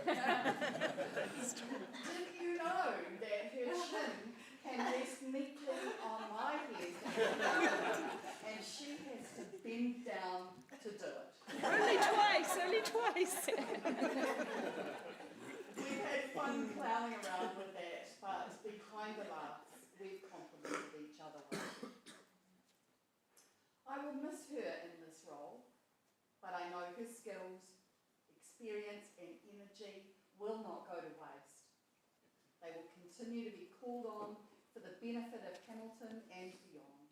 you know that her chin can rest neatly on my head and she has to bend down to do it? Only twice. We've had fun clowning around with that, but behind the laughs, we've complimented each other well. I will miss her in this role, but I know her skills, experience and energy will not go to waste. They will continue to be called on for the benefit of Hamilton and beyond.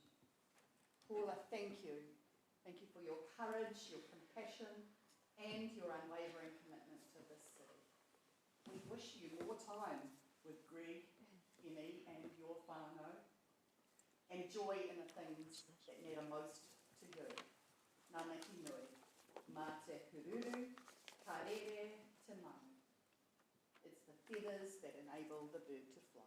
Paula, thank you. Thank you for your courage, your compassion and your unwavering commitment to this city. We wish you more time with Greg, Emmy and your whānau, and joy in the things that matter most to you. Ngā mihi nui, mā te hururu, ka rere te manu. It's the feathers that enable the bird to fly.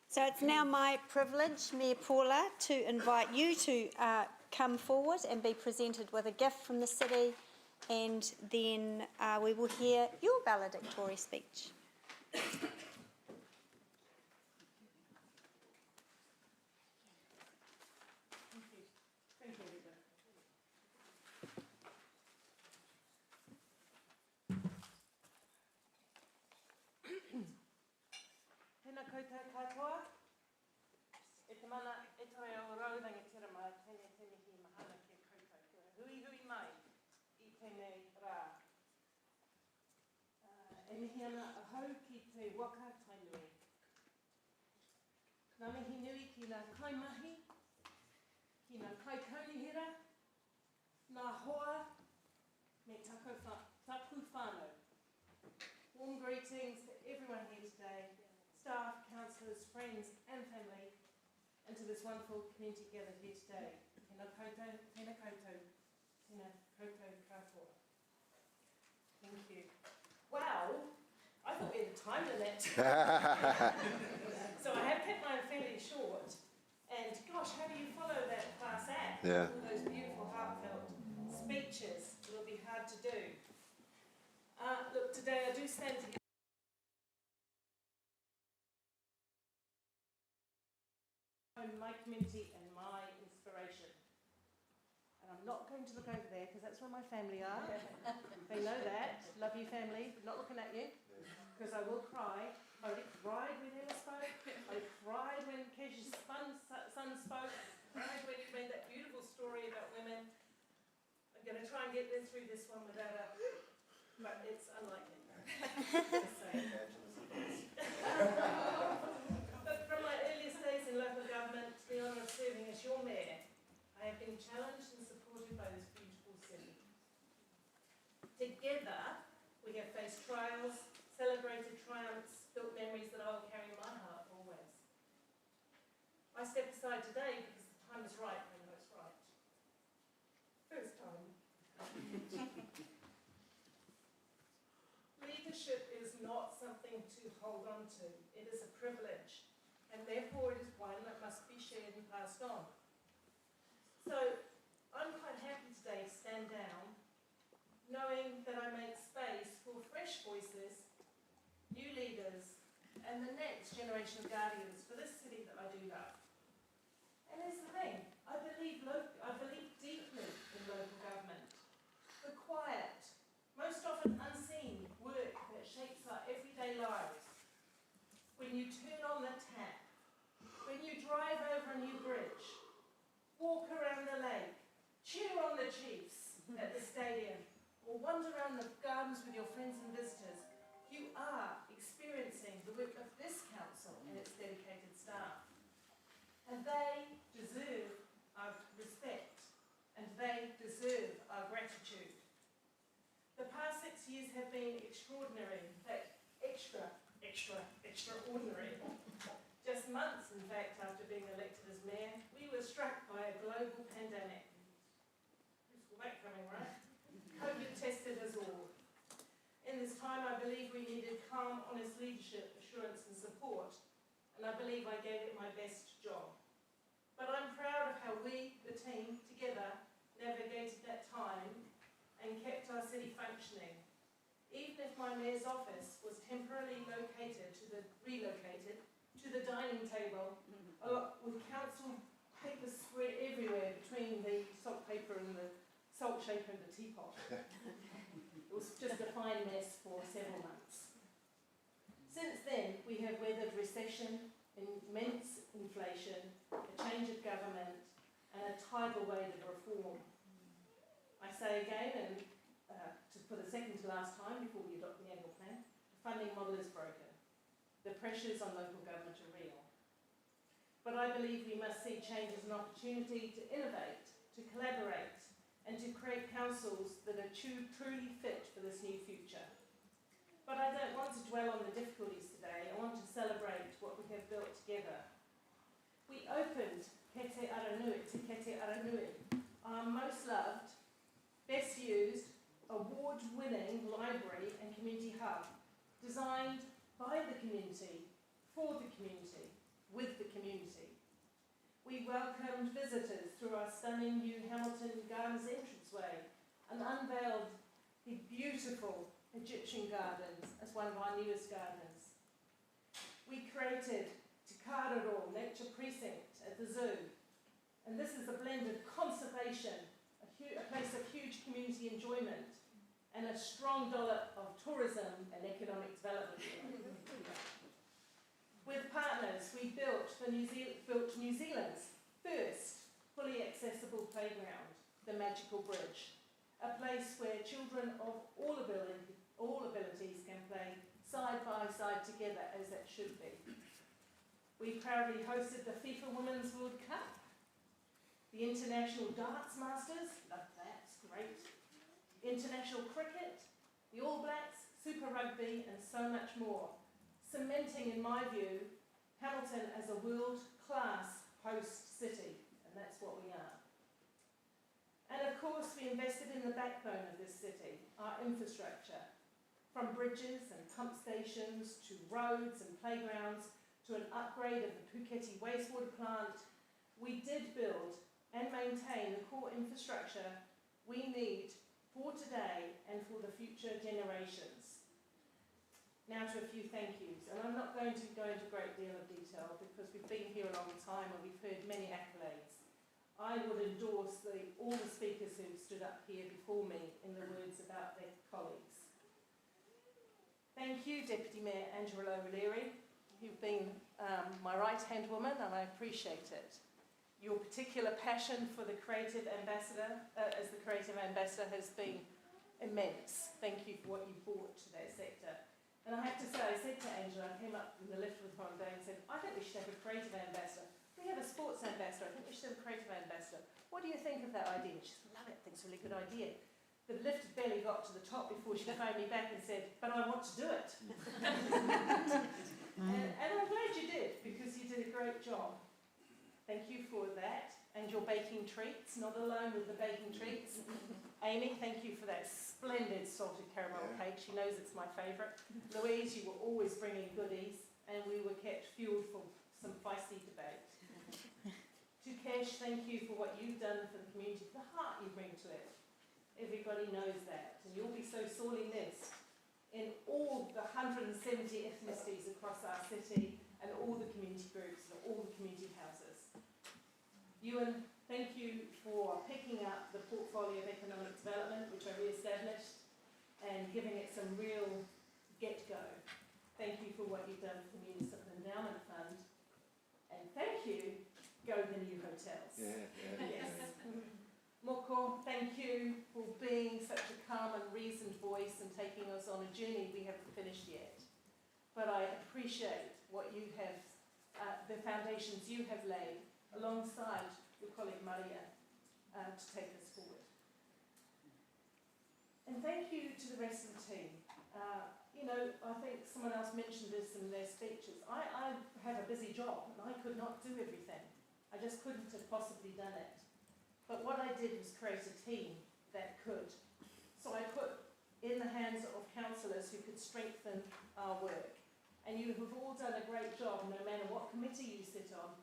So it's now my privilege, Mayor Paula, to invite you to come forward and be presented with a gift from the city, and then we will hear your valedictory speech. Tēnā koutou katoa. E te mana e toi o raurangi tira mai, tēnei te mihi mahana ki a koutou. Hui mai. e mihi ana ahau ki te waka tainui. Ngā mihi nui ki ngā kaimahi, ki ngā kaikaunihira, ngā hoa, me taku whānau. Warm greetings to everyone here today, staff, councillors, friends and family, and to this wonderful community gathered here today. Tēnā koutou, tēnā koutou, tēnā koutou katoa. Thank you. Wow, I thought we had a time limit. So I have kept mine fairly short, and gosh, how do you follow that class act? Yeah. All those beautiful, heartfelt speeches, it'll be hard to do. Look, today I do stand together. My community and my inspiration. And I'm not going to look over there because that's where my family are. They know that. Love you, family. Not looking at you because I will cry. I already cried when Emma spoke. I cried when Kesh's son spoke. I cried when you made that beautiful story about women. I'm going to try and get through this one without a... But it's unlikely. But from my earliest days in local government, the honour of serving as your mayor, I have been challenged and supported by this beautiful city. Together, we have faced trials, celebrated triumphs, built memories that I will carry in my heart always. I step aside today because the time is right when it's right. First time. Leadership is not something to hold on to. It is a privilege, and therefore it is one that must be shared and passed on. So I'm quite happy today to stand down, knowing that I make space for fresh voices, new leaders, and the next generation of guardians for this city that I do love. And here's the thing, I believe deeply in local government. The quiet, most often unseen work that shapes our everyday lives. When you turn on the tap, when you drive over a new bridge, walk around the lake, cheer on the Chiefs at the stadium, or wander around the gardens with your friends and visitors, you are experiencing the work of this council and its dedicated staff. And they deserve our respect, and they deserve our gratitude. The past 6 years have been extraordinary, in fact, extraordinary. Just months, in fact, after being elected as mayor, we were struck by a global pandemic. You saw that coming, right? COVID tested us all. In this time, I believe we needed calm, honest leadership, assurance and support, and I believe I gave it my best job. But I'm proud of how we, the team, together, navigated that time and kept our city functioning. Even if my mayor's office was temporarily relocated to the dining table, with council papers spread everywhere between the salt paper and the salt shaker and the teapot. It was just a fine mess for several months. Since then, we have weathered recession, immense inflation, a change of government, and a tidal wave of reform. I say again, and for the second to last time before we adopt the annual plan, the funding model is broken. The pressures on local government are real. But I believe we must see change as an opportunity to innovate, to collaborate, and to create councils that are truly fit for this new future. But I don't want to dwell on the difficulties today. I want to celebrate what we have built together. We opened Kete Aranui to Kete Aranui, our most loved, best used, award-winning library and community hub, designed by the community, for the community, with the community. We welcomed visitors through our stunning new Hamilton Gardens entranceway and unveiled the beautiful Egyptian gardens as one of our newest gardens. We created Te Kararo Nature Precinct at the zoo, and this is a blend of conservation, a place of huge community enjoyment, and a strong dollop of tourism and economic development. With partners, we built New Zealand's first fully accessible playground, the Magical Bridge, a place where children of all abilities can play side by side together as it should be. We proudly hosted the FIFA Women's World Cup, the International Darts Masters, love that, it's great, international cricket, the All Blacks, Super Rugby and so much more, cementing, in my view, Hamilton as a world-class host city, and that's what we are. And of course, we invested in the backbone of this city, our infrastructure, from bridges and pump stations to roads and playgrounds to an upgrade of the Puketi wastewater plant. We did build and maintain the core infrastructure we need for today and for the future generations. Now to a few thank yous, and I'm not going to go into a great deal of detail because we've been here a long time and we've heard many accolades. I would endorse all the speakers who stood up here before me in the words about their colleagues. Thank you, Deputy Mayor Angela O'Leary. You've been my right-hand woman and I appreciate it. Your particular passion for the Creative Ambassador, as the Creative Ambassador, has been immense. Thank you for what you brought to that sector. And I have to say, I said to Angela, I came up in the lift with her one day and said, I think we should have a Creative Ambassador. We have a Sports Ambassador, I think we should have a Creative Ambassador. What do you think of that idea? She said, love it, I think it's a really good idea. The lift had barely got to the top before she phoned me back and said, but I want to do it. and I'm glad you did, because you did a great job. Thank you for that, and your baking treats, not alone with the baking treats. Amy, thank you for that splendid salted caramel cake. She knows it's my favourite. Louise, you were always bringing goodies, and we were kept fueled for some feisty debate. To Kesh, thank you for what you've done for the community, for the heart you bring to it. Everybody knows that, and you'll be so sorely missed in all the 170 ethnicities across our city and all the community groups and all the community houses. Ewan, thank you for picking up the portfolio of economic development, which I re-established, and giving it some real get-go. Thank you for what you've done for the Municipal Endowment Fund, and thank you, Go the New Hotels. Yes. Moko, thank you for being such a calm and reasoned voice and taking us on a journey we haven't finished yet. But I appreciate what you have, the foundations you have laid alongside your colleague Maria to take us forward. And thank you to the rest of the team. I think someone else mentioned this in their speeches. I have a busy job and I could not do everything. I just couldn't have possibly done it. But what I did was create a team that could. So I put in the hands of councillors who could strengthen our work. And you have all done a great job, no matter what committee you sit on,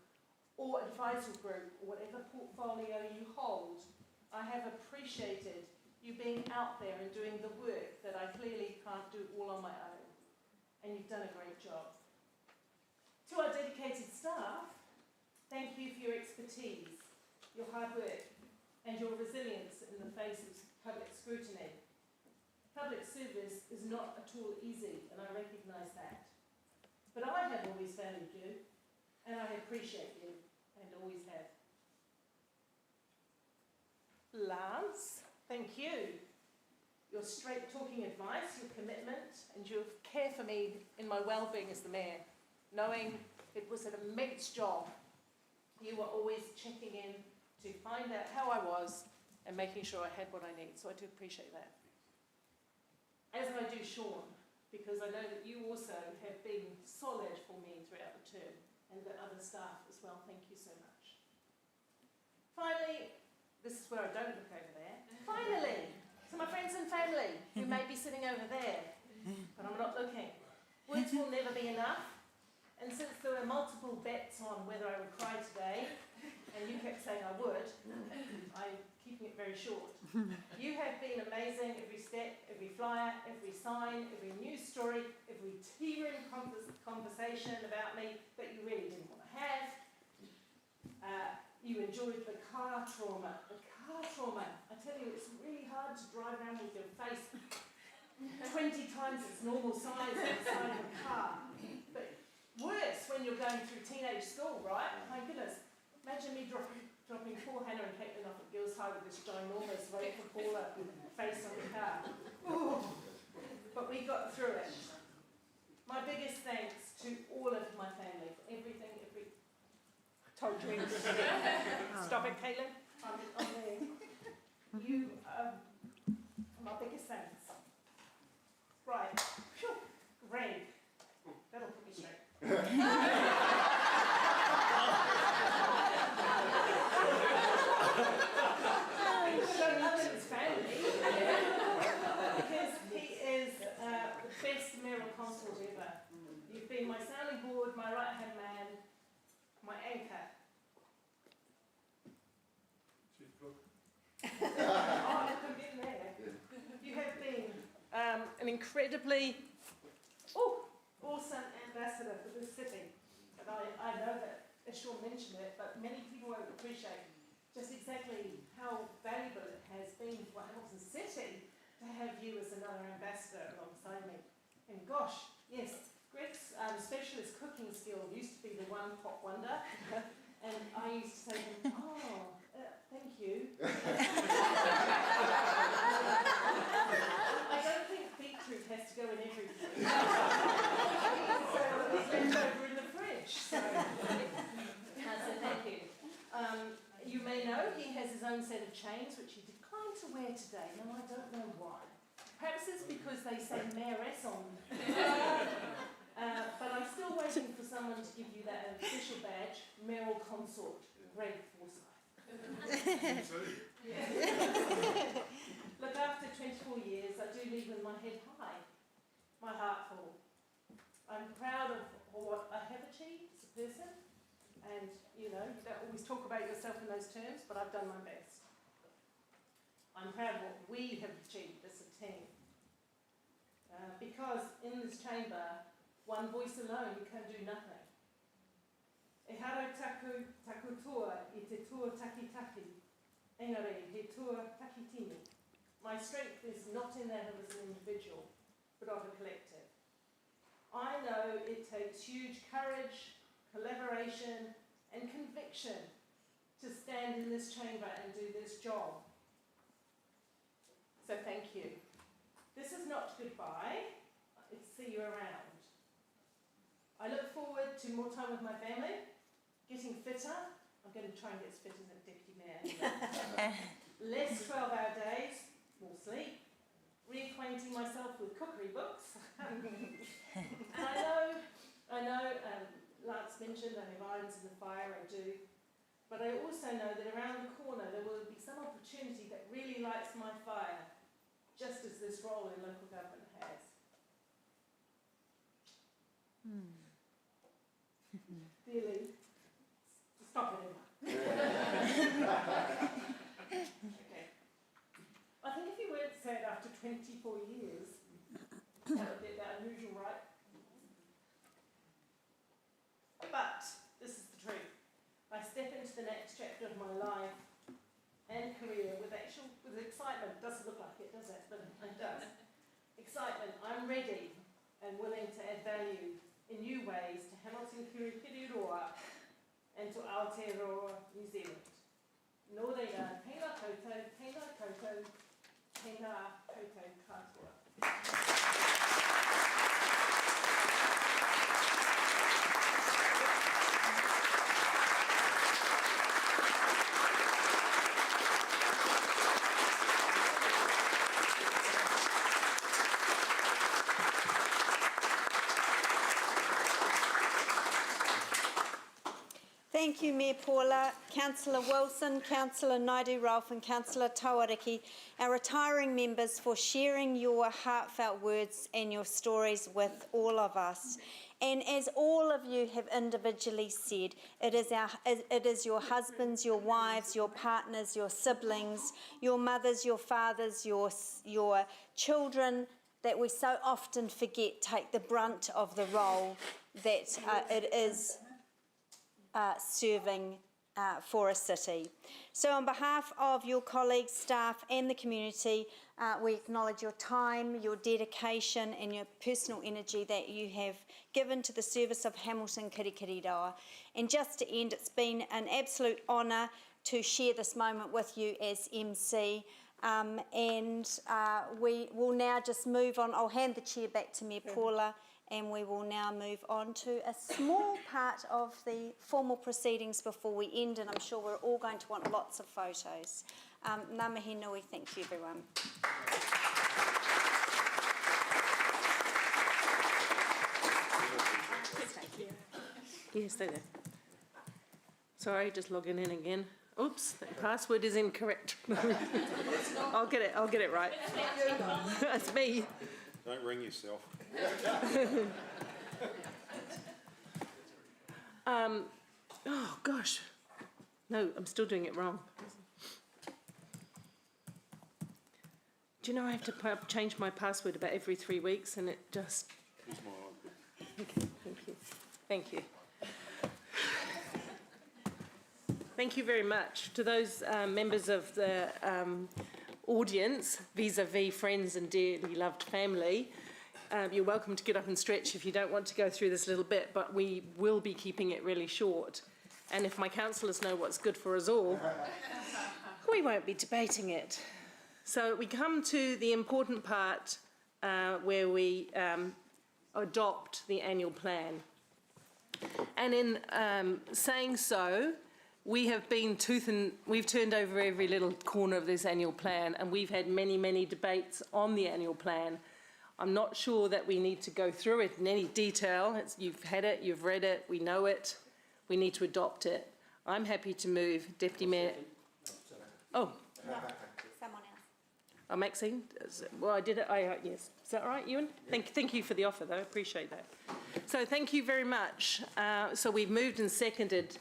or advisory group, or whatever portfolio you hold. I have appreciated you being out there and doing the work that I clearly can't do all on my own. And you've done a great job. To our dedicated staff, thank you for your expertise, your hard work, and your resilience in the face of public scrutiny. Public service is not at all easy, and I recognise that. But I have always valued you, and I appreciate you, and always have. Lance, thank you. Your straight-talking advice, your commitment, and your care for me in my well-being as the mayor, knowing it was an immense job. You were always checking in to find out how I was and making sure I had what I need. So I do appreciate that. As I do Sean, because I know that you also have been solid for me throughout the term, and the other staff as well. Thank you so much. Finally, this is where I don't look over there. Finally, to my friends and family who may be sitting over there, but I'm not looking. Words will never be enough. And since there were multiple bets on whether I would cry today, and you kept saying I would, I'm keeping it very short. You have been amazing every step, every flyer, every sign, every news story, every tea room conversation about me that you really didn't want to have. You enjoyed the car trauma. The car trauma. I tell you, it's really hard to drive around with your face 20 times its normal size on the side of a car. But worse when you're going through teenage school, right? My goodness. Imagine me dropping poor Hannah and Caitlin off at Girls' High outside with this ginormous wait for Paula face on the car. Ooh. But we got through it. My biggest thanks to all of my family for everything, told you. Stop it, Caitlin. I'm there. You are my biggest thanks. Right. Phew. Great. That'll put me straight. Show love in his family. Because he is the best mayoral consort ever. You've been my sounding board, my right-hand man, my anchor. Oh, look, I'm getting there. You have been an incredibly awesome ambassador for this city. And I know that, as Sean mentioned it, but many people won't appreciate just exactly how valuable it has been for Hamilton City to have you as another ambassador alongside me. And gosh, yes, Greg's specialist cooking skill used to be the one pot wonder. And I used to say to him, thank you. I don't think beetroot has to go in everything. So it's left over in the fridge. So thank you. You may know he has his own set of chains, which he declined to wear today. Now, I don't know why. Perhaps it's because they say Mayoress on them. But I'm still waiting for someone to give you that official badge, Mayoral Consort, Greg Forsyth. Look, after 24 years, I do leave with my head high, my heart full. I'm proud of what I have achieved as a person, and you don't always talk about yourself in those terms, but I've done my best. I'm proud of what we have achieved as a team. Because in this chamber, one voice alone can do nothing. E haro taku toa I te tua taki taki, engari he tua taki tini. My strength is not in that of an individual, but of a collective. I know it takes huge courage, collaboration, and conviction to stand in this chamber and do this job. So thank you. This is not goodbye, it's see you around. I look forward to more time with my family, getting fitter. I'm going to try and get as fit as a deputy mayor anyway. Less 12-hour days, more sleep, reacquainting myself with cookery books. And I know, Lance mentioned I have irons in the fire, I do. But I also know that around the corner there will be some opportunity that really lights my fire, just as this role in local government has. Really? Stop it, Emma. Okay. I think if you weren't said after 24 years, that would be a bit unusual, right? But this is the truth. I step into the next chapter of my life and career with excitement. Doesn't look like it, does it? But it does. Excitement. I'm ready and willing to add value in new ways to Hamilton Kirikiriroa and to Aotearoa, New Zealand. Nō reira, tēnā koutou, tēnā koutou, tēnā koutou katoa. Thank you, Mayor Paula, Councillor Wilson, Councillor Naidu-Rolfe and Councillor Tawariki, our retiring members, for sharing your heartfelt words and your stories with all of us. And as all of you have individually said, it is your husbands, your wives, your partners, your siblings, your mothers, your fathers, your children that we so often forget take the brunt of the role that it is serving for a city. So on behalf of your colleagues, staff and the community, we acknowledge your time, your dedication and your personal energy that you have given to the service of Hamilton Kirikiriroa. And just to end, it's been an absolute honour to share this moment with you as MC. We will now just move on. I'll hand the chair back to Mayor Paula, and we will now move on to a small part of the formal proceedings before we end, and I'm sure we're all going to want lots of photos. Ngā mihi nui, thank you everyone. Yes, stay there. Sorry, just logging in again. Oops, the password is incorrect. I'll get it right. That's me. Don't ring yourself. Oh gosh. No, I'm still doing it wrong. Do you know I have to change my password about every 3 weeks, and it just... Here's my iPad. Okay, thank you. Thank you. Thank you very much to those members of the audience, vis-a-vis friends and dearly loved family. You're welcome to get up and stretch if you don't want to go through this little bit, but we will be keeping it really short. And if my councillors know what's good for us all, we won't be debating it. So we come to the important part where we adopt the annual plan. And in saying so, we've turned over every little corner of this annual plan, and we've had many, many debates on the annual plan. I'm not sure that we need to go through it in any detail. You've had it, you've read it, we know it, we need to adopt it. I'm happy to move, Deputy Mayor. Oh. Someone else. Oh, Maxine? Well, I did it. Yes. Is that right, Ewan? Thank you for the offer, though. I appreciate that. So thank you very much. So we've moved and seconded.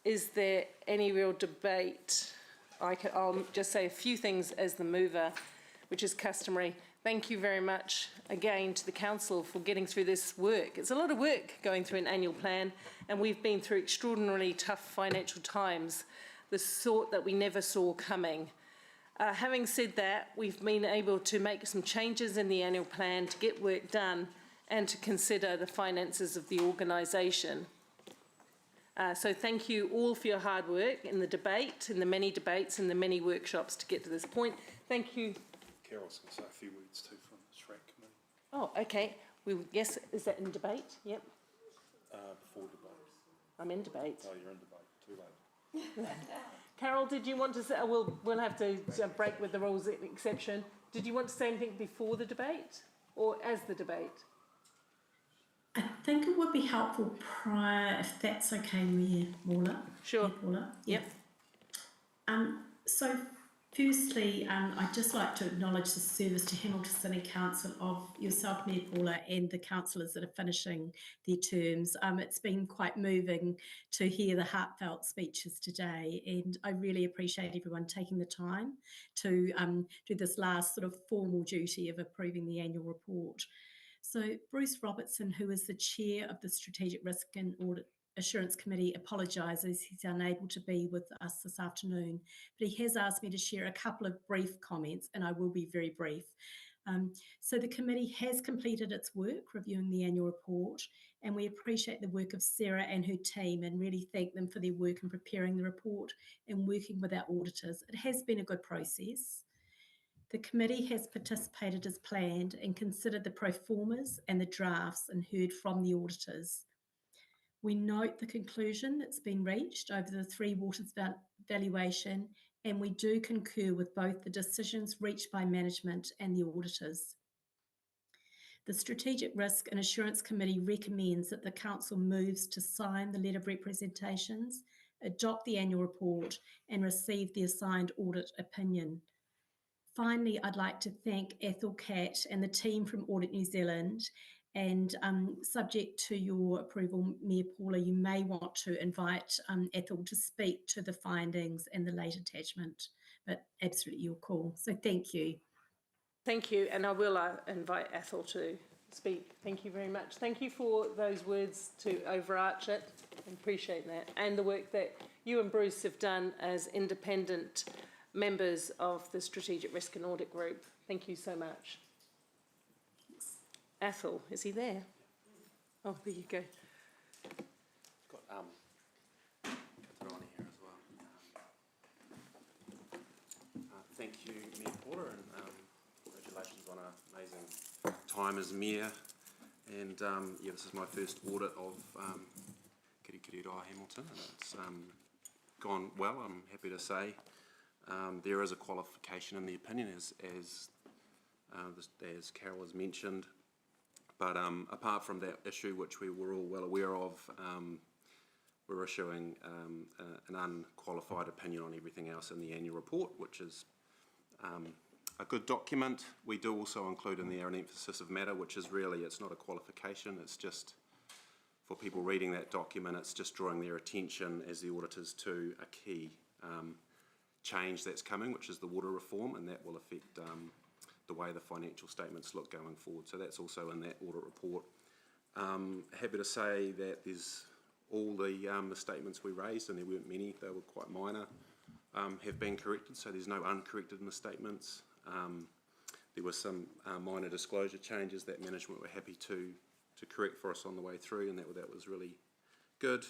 Is there any real debate? I'll just say a few things as the mover, which is customary. Thank you very much again to the council for getting through this work. It's a lot of work going through an annual plan, and we've been through extraordinarily tough financial times, the sort that we never saw coming. Having said that, we've been able to make some changes in the annual plan to get work done and to consider the finances of the organisation. So thank you all for your hard work in the debate, in the many debates and the many workshops to get to this point. Thank you. Carol's going to say a few words too from the SRAC committee. Oh, okay. Yes, is that in debate? Yep. Before debate. I'm in debate. Oh, you're in debate. Too late. Carol, did you want to say, we'll have to break with the rules exception. Did you want to say anything before the debate or as the debate? I think it would be helpful prior, if that's okay, Mayor Paula. Sure. Mayor Paula. Yep. So firstly, I'd just like to acknowledge the service to Hamilton City Council of yourself, Mayor Paula, and the councillors that are finishing their terms. It's been quite moving to hear the heartfelt speeches today, and I really appreciate everyone taking the time to do this last sort of formal duty of approving the annual report. So Bruce Robertson, who is the chair of the Strategic Risk and Audit Assurance Committee, apologises he's unable to be with us this afternoon, but he has asked me to share a couple of brief comments, and I will be very brief. So the committee has completed its work reviewing the annual report, and we appreciate the work of Sarah and her team and really thank them for their work in preparing the report and working with our auditors. It has been a good process. The committee has participated as planned and considered the pro formas and the drafts and heard from the auditors. We note the conclusion that's been reached over the Three Waters valuation, and we do concur with both the decisions reached by management and the auditors. The Strategic Risk and Assurance Committee recommends that the Council moves to sign the letter of representations, adopt the annual report, and receive the assigned audit opinion. Finally, I'd like to thank Ethel Catt and the team from Audit New Zealand, and subject to your approval, Mayor Paula, you may want to invite Ethel to speak to the findings and the late attachment, but absolutely your call. So thank you. Thank you, and I will invite Ethel to speak. Thank you very much. Thank you for those words to overarch it. I appreciate that. And the work that you and Bruce have done as independent members of the Strategic Risk and Audit Group. Thank you so much. Ethel, is he there? Oh, there you go. Got Catherine here as well. thank you, Mayor Porter, and congratulations on an amazing time as Mayor. And yeah, this is my first audit of Kirikiriroa Hamilton, and it's gone well, I'm happy to say. There is a qualification in the opinion, as Carol has mentioned, but apart from that issue, which we were all well aware of, we're issuing an unqualified opinion on everything else in the annual report, which is a good document. We do also include in there an emphasis of matter, which is really, it's not a qualification, it's just for people reading that document, it's just drawing their attention as the auditors to a key change that's coming, which is the water reform, and that will affect the way the financial statements look going forward. So that's also in that audit report. Happy to say that there's all the misstatements we raised, and there weren't many, they were quite minor, have been corrected, so there's no uncorrected misstatements. There were some minor disclosure changes that management were happy to correct for us on the way through, and that was really good.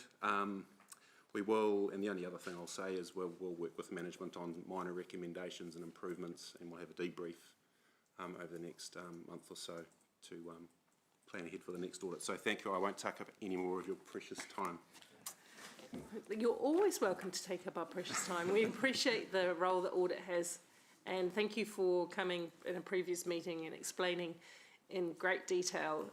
We will, and the only other thing I'll say is we'll work with management on minor recommendations and improvements, and we'll have a debrief over the next month or so to plan ahead for the next audit. So thank you. I won't take up any more of your precious time. You're always welcome to take up our precious time. We appreciate the role that audit has, and thank you for coming in a previous meeting and explaining in great detail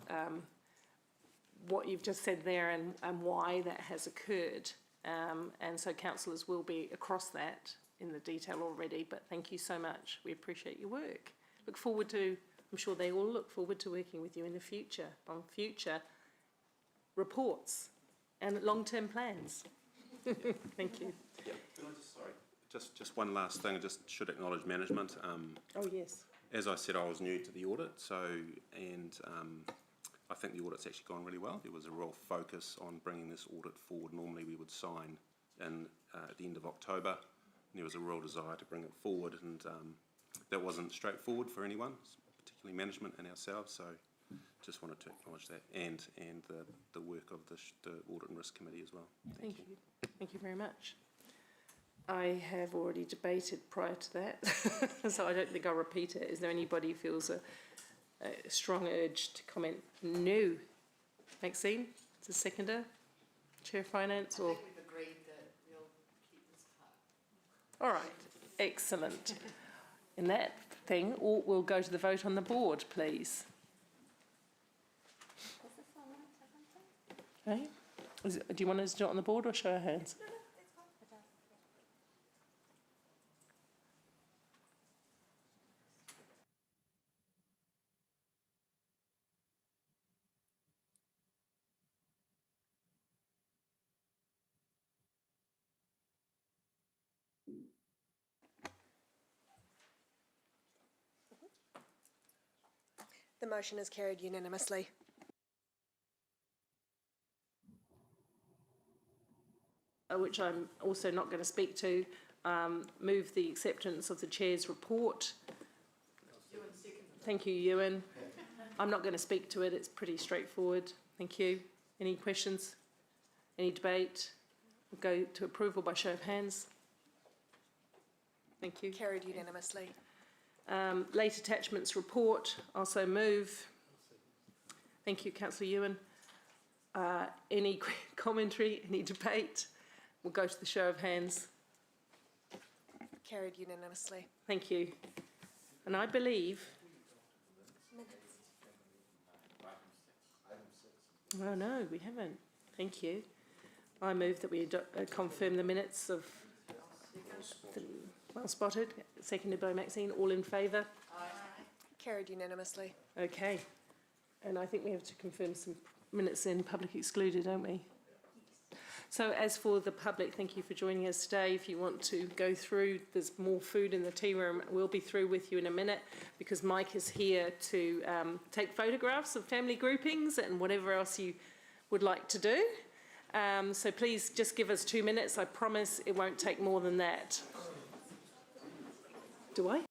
what you've just said there and why that has occurred. And so councillors will be across that in the detail already, but thank you so much. We appreciate your work. Look forward to, I'm sure they all look forward to working with you in the future on future reports and long-term plans. Thank you. Yeah. Sorry, just one last thing. I just should acknowledge management. Oh yes. As I said, I was new to the audit, so I think the audit's actually gone really well. There was a real focus on bringing this audit forward. Normally we would sign in at the end of October, and there was a real desire to bring it forward, and that wasn't straightforward for anyone, particularly management and ourselves. So just wanted to acknowledge that, and the work of the Audit and Risk Committee as well. Thank you. Thank you very much. I have already debated prior to that, so I don't think I'll repeat it. Is there anybody who feels a strong urge to comment? No. Maxine, as a seconder, Chair of Finance, or? I think we've agreed that we'll keep this part. All right, excellent. In that thing, we'll go to the vote on the board, please. Okay. Do you want us to do it on the board or show our hands? The motion is carried unanimously. Which I'm also not going to speak to, move the acceptance of the Chair's report. Thank you, Ewan. I'm not going to speak to it, it's pretty straightforward. Thank you. Any questions? Any debate? We'll go to approval by show of hands. Thank you. Carried unanimously. Late attachments report, also move. Thank you, Councillor Ewan. Any commentary, any debate? We'll go to the show of hands. Carried unanimously. Thank you. And I believe... Oh no, we haven't. Thank you. I move that we confirm the minutes of... Well spotted. Seconded by Maxine. All in favour? Aye. Carried unanimously. Okay. And I think we have to confirm some minutes in public excluded, don't we? So as for the public, thank you for joining us today. If you want to go through, there's more food in the tea room. We'll be through with you in a minute because Mike is here to take photographs of family groupings and whatever else you would like to do. So please just give us 2 minutes. I promise it won't take more than that. Do I?